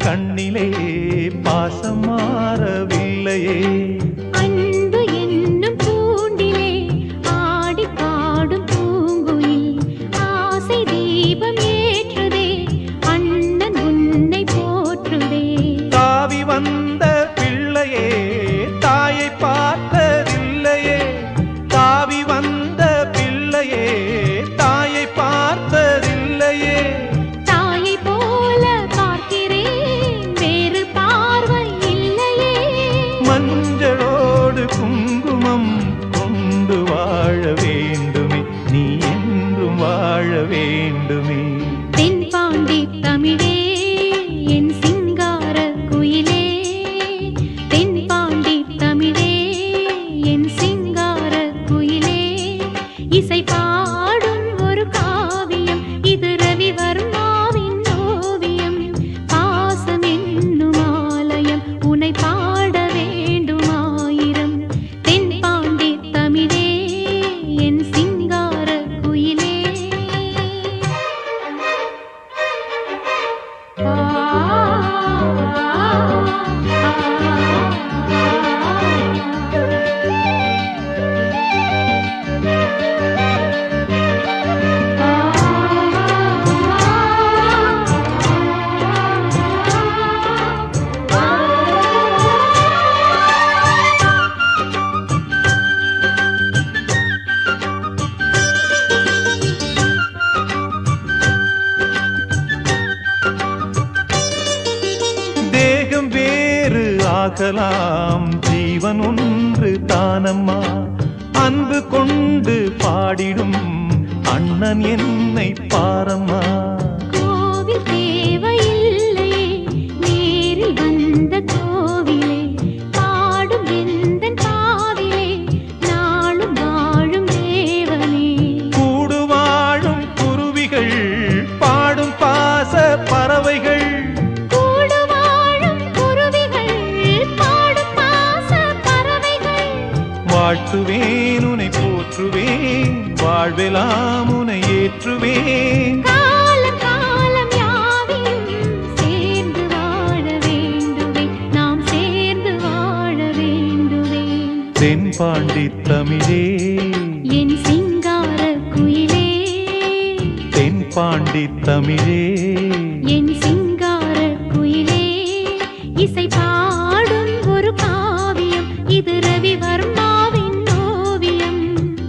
கண்ணிலே பாசம் மாறவில்லையே அன்பு என்னும் தூண்டிலே ஆடி பாடும் பூங்குயில் ஆசை தீபம் ஏற்றுதே அண்ணன் உன்னை போற்றுதே தாவி வந்த பிள்ளையே தாயை பார்த்ததில்லையே தாவி வந்த பிள்ளையே தாயை பார்த்ததில்லையே தாயை போல பார்க்கிறேன் வேறு பார்வை இல்லையே மஞ்சளோ வேதம் வேறு ஆகலாம், ஜீவன் ஒன்று தானம்மா. அன்பு கொண்டு பாடிடும் அண்ணன் என்னை பாரம்மா. கோவில் தேவையில்லை, நேரில் வந்த கோவிலே, பாடும் எந்தன் பாவிலே, நாளும் வாழும் தேவனே. கூடு வாழும் குருவிகள், பாடும் பாச பறவைகள், கூடு வாழும் குருவிகள், பாடும் பாச பறவைகள். வாழ்த்துவேன் உனை போற்றுவேன், வாழ்வெல்லாம் உனை ஏற்றுவேன். காலம் காலம் யாவையும் சேர்ந்து வாழ வேண்டுவே, நாம் சேர்ந்து வாழ வேண்டுவே. தென்பாண்டி தமிழே, என் சிங்கார குயிலே, தென்பாண்டி தமிழே, என் சிங்கார குயிலே. இசை பாடும் ஒரு காவியம், இது ரவிவர்மாவின் ஓவியம்.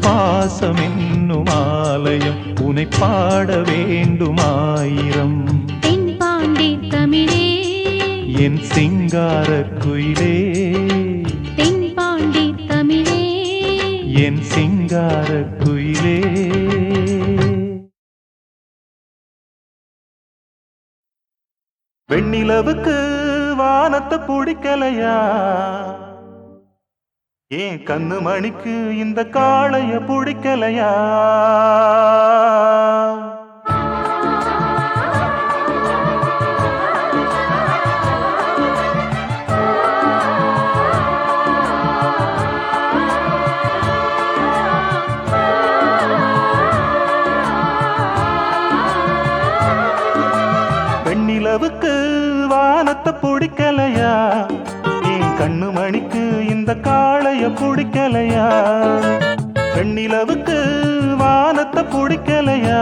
பாசம் என்னும் ஆலயம், உனை பாட வேண்டுமாயிரம். தென்பாண்டி தமிழே, என் சிங்கார குயிலே, தென்பாண்டி தமிழே. என் சிங்கார குயிலே. வெண்ணிலவுக்கு வானத்தை பிடிக்கலையா, ஏன் கண்ணு மணிக்கு இந்த காளைய பிடிக்கலையா? வெண்ணிலவுக்கு வானத்தை பிடிக்கலையா, ஏன் கண்ணு மணிக்கு இந்த காளைய பிடிக்கலையா? வெண்ணிலவுக்கு வானத்தை பிடிக்கலையா,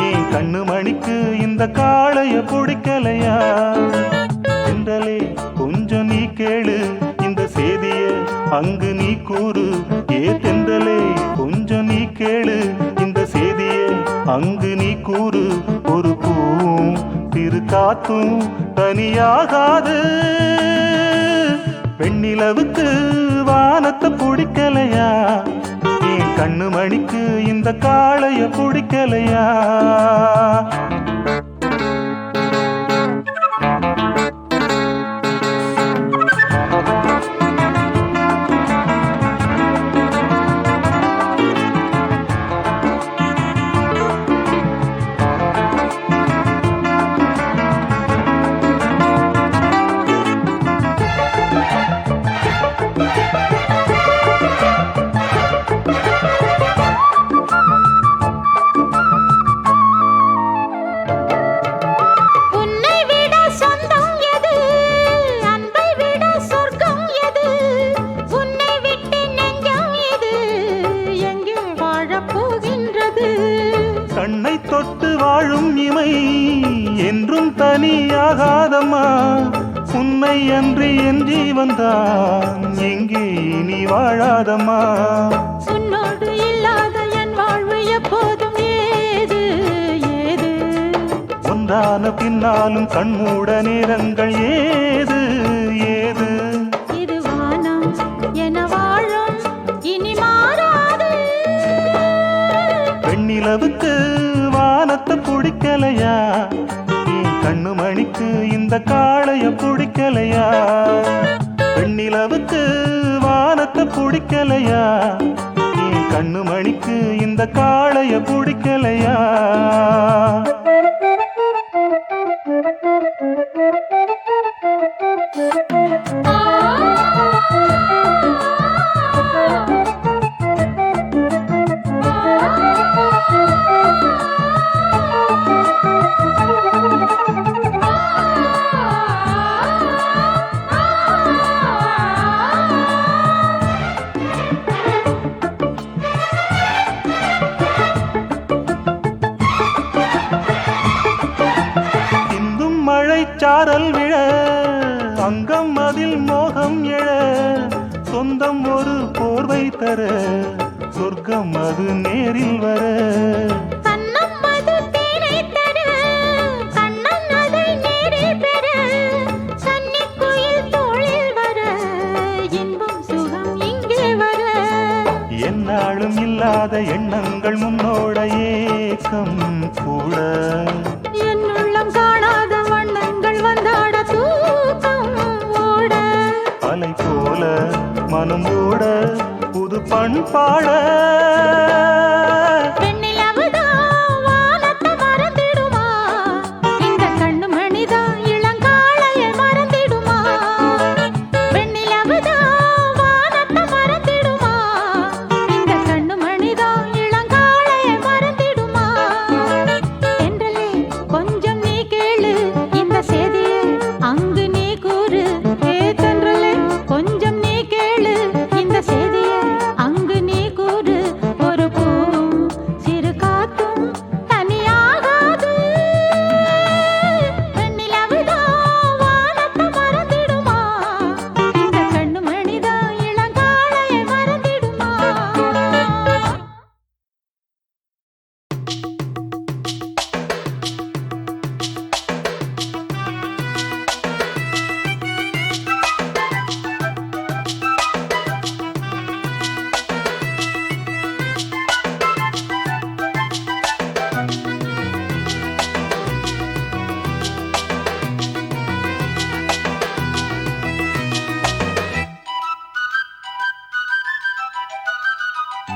ஏன் கண்ணு மணிக்கு இந்த காளைய பிடிக்கலையா? தென்றலே கொஞ்சம் நீ கேளு இந்த செய்திய அங்கு நீ கூறு. ஏ தென்றலே கொஞ்சம் நீ கேளு இந்த செய்திய அங்கு நீ கூறு. ஒரு பூவும் திரு காத்தும் தனியாகாது. வெண்ணிலவுக்கு வானத்தை பிடிக்கலையா, என் கண்ணு மணிக்கு இந்த காளைய பிடிக்கலையா? கண்ணை தொட்டு வாழும் இமை என்றும் தனியாகாதம்மா. உன்னை அன்றி என் ஜீவன்தான் எங்கே இனி வாழாதம்மா. உன்னோடு இல்லாத என் வாழ்வு எப்போதும் ஏது ஏது. ஒன்றான பின்னாலும் கண்மூட நேரங்கள் ஏது ஏது. இது வானம் என வாழும் இனி மாறாது. வெண்ணிலவுக்கு வானத்தை பிடிக்கலையா, என் கண்ணு மணிக்கு இந்த காளைய பிடிக்கலையா? வெண்ணிலவுக்கு வானத்தை பிடிக்கலையா, என் கண்ணு மணிக்கு இந்த காளைய பிடிக்கலையா? சாரல் விழ அங்கம் அதில் மோகம் எழ, சொந்தம் ஒரு போர்வை தர சொர்க்கம் அது நேரில் வர. கண்ணம் அது தேனை தர கண்ணன் அதை நேரில் பெற. கன்னி சொல்லாத எண்ணங்கள் முன்னோட ஏக்கம் கூட என் உள்ளம் காணாத வண்ணங்கள் வந்தாட தூக்கம் ஓட அலை போல மனம் ஓட புது பண்பாட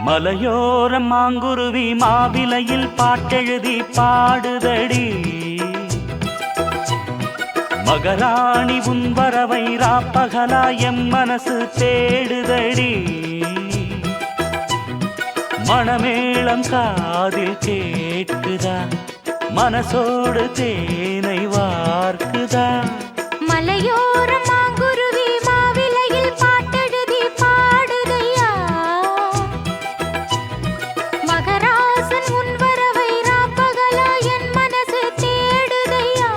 மலையோர மாங்குருவி மாவிலையில் பாட்டெழுதி பாடுதடி மகராணி உன் வரவை ராப்பகலா எம் மனசு தேடுதடி மணமேளம் காதில் கேட்குதா மனசோடு தேனை வார்க்குதா மலையோர மாங்குருவி மாவிலையில் பாட்டெழுதி பாடுதையா மகராசன் உன் வரவை ராப்பகலா என் மனசு தேடுதையா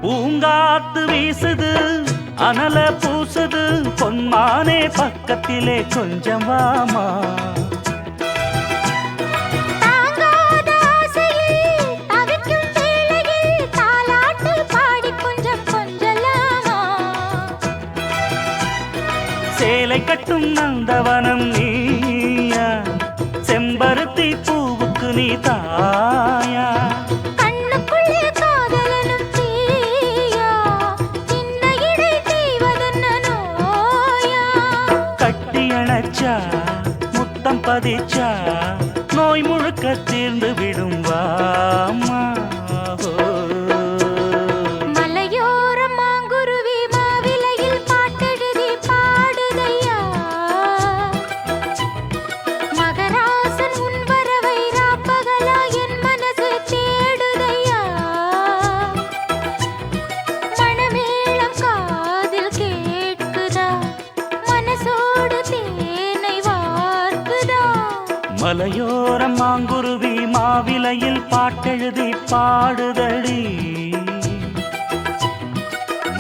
பூங்காத்து வீசுது அனல பூசுது பொன்மானே பக்கத்திலே கொஞ்சம் வாமா தாங்காத ஆசையில் தவிக்கும் வேளையில் தாலாட்டு பாடி கொஞ்சம் கொஞ்சலாமா சேலை கட்டும் நந்தவனம் நீயா செம்பருத்தி பூவுக்கு நீ தாயா கண்ணுக்குள்ளே காதலனும் தீயா சின்ன இடை தீவதென்ன நோயா கட்டி அணைச்சா முத்தம் பதிச்சா நோய் முழுக்க தீர்ந்து விடும் வாமா மலையோர மாங்குருவி மாவிலையில் பாட்டெழுதி பாடுதையா மகராசன் உன் வரவை ராப்பகலா என் மனசு தேடுதையா மணமேளம் காதில் கேட்குதா மனசோடு தேனை வார்க்குதா மலையோர மாங்குருவி மாவிலையில் பாட்டெழுதி பாடுதடி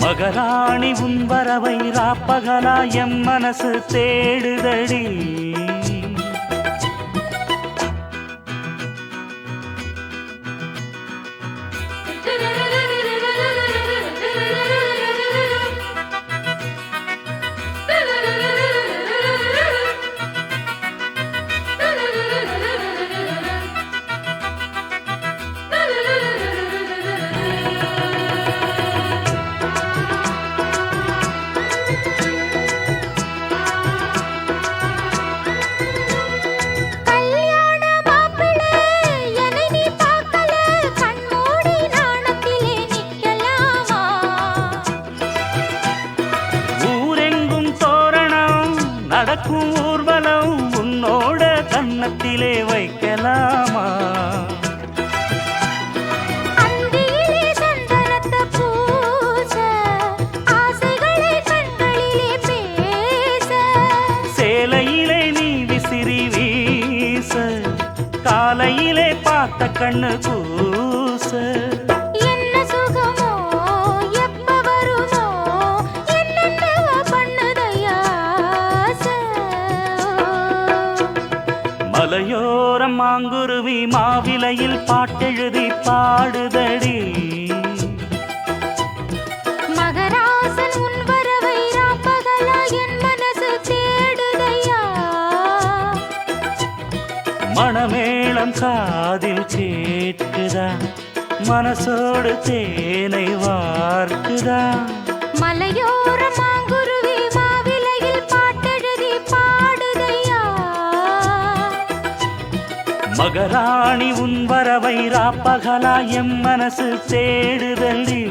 மகராணி உன் வரவை ராப்பகலா எம் மனசு தேடுதடி கல்யாண மாப்பிள்ளை என்னை நீ பார்க்கல கண்மூடி நாணத்திலே நிக்கலாமா ஊரெங்கும் தோரணம் நடக்கும் ஊர்வலம் உன்னோட கன்னத்திலே வைக்கலாமா அந்தியிலே சந்தனத்தை பூச ஆசைகளை கண்களிலே பேச சேலையிலே நீ விசிறி வீச பார்த்த கண்ணு கூச. என்ன சுகமோ எப்ப வருமோ என்னென்னவோ பண்ணுதையா ஆசை. மலையோரம் மாங்குருவி மாவிலையில் பாட்டெழுதி பாடுதடி. மகராசன் உன் வரவை ராப்பகலா என் மனசு தேடுதையா. மணமேளம் காதில் கேட்குதா, மனசோடு தேனை வார்க்குதா. மலையோர மாங்குருவி மாவிலையில் பாட்டெழுதி பாடுதையா. மகராணி உன் வரவை ராப்பகலா எம் மனசு தேடுதல்லி.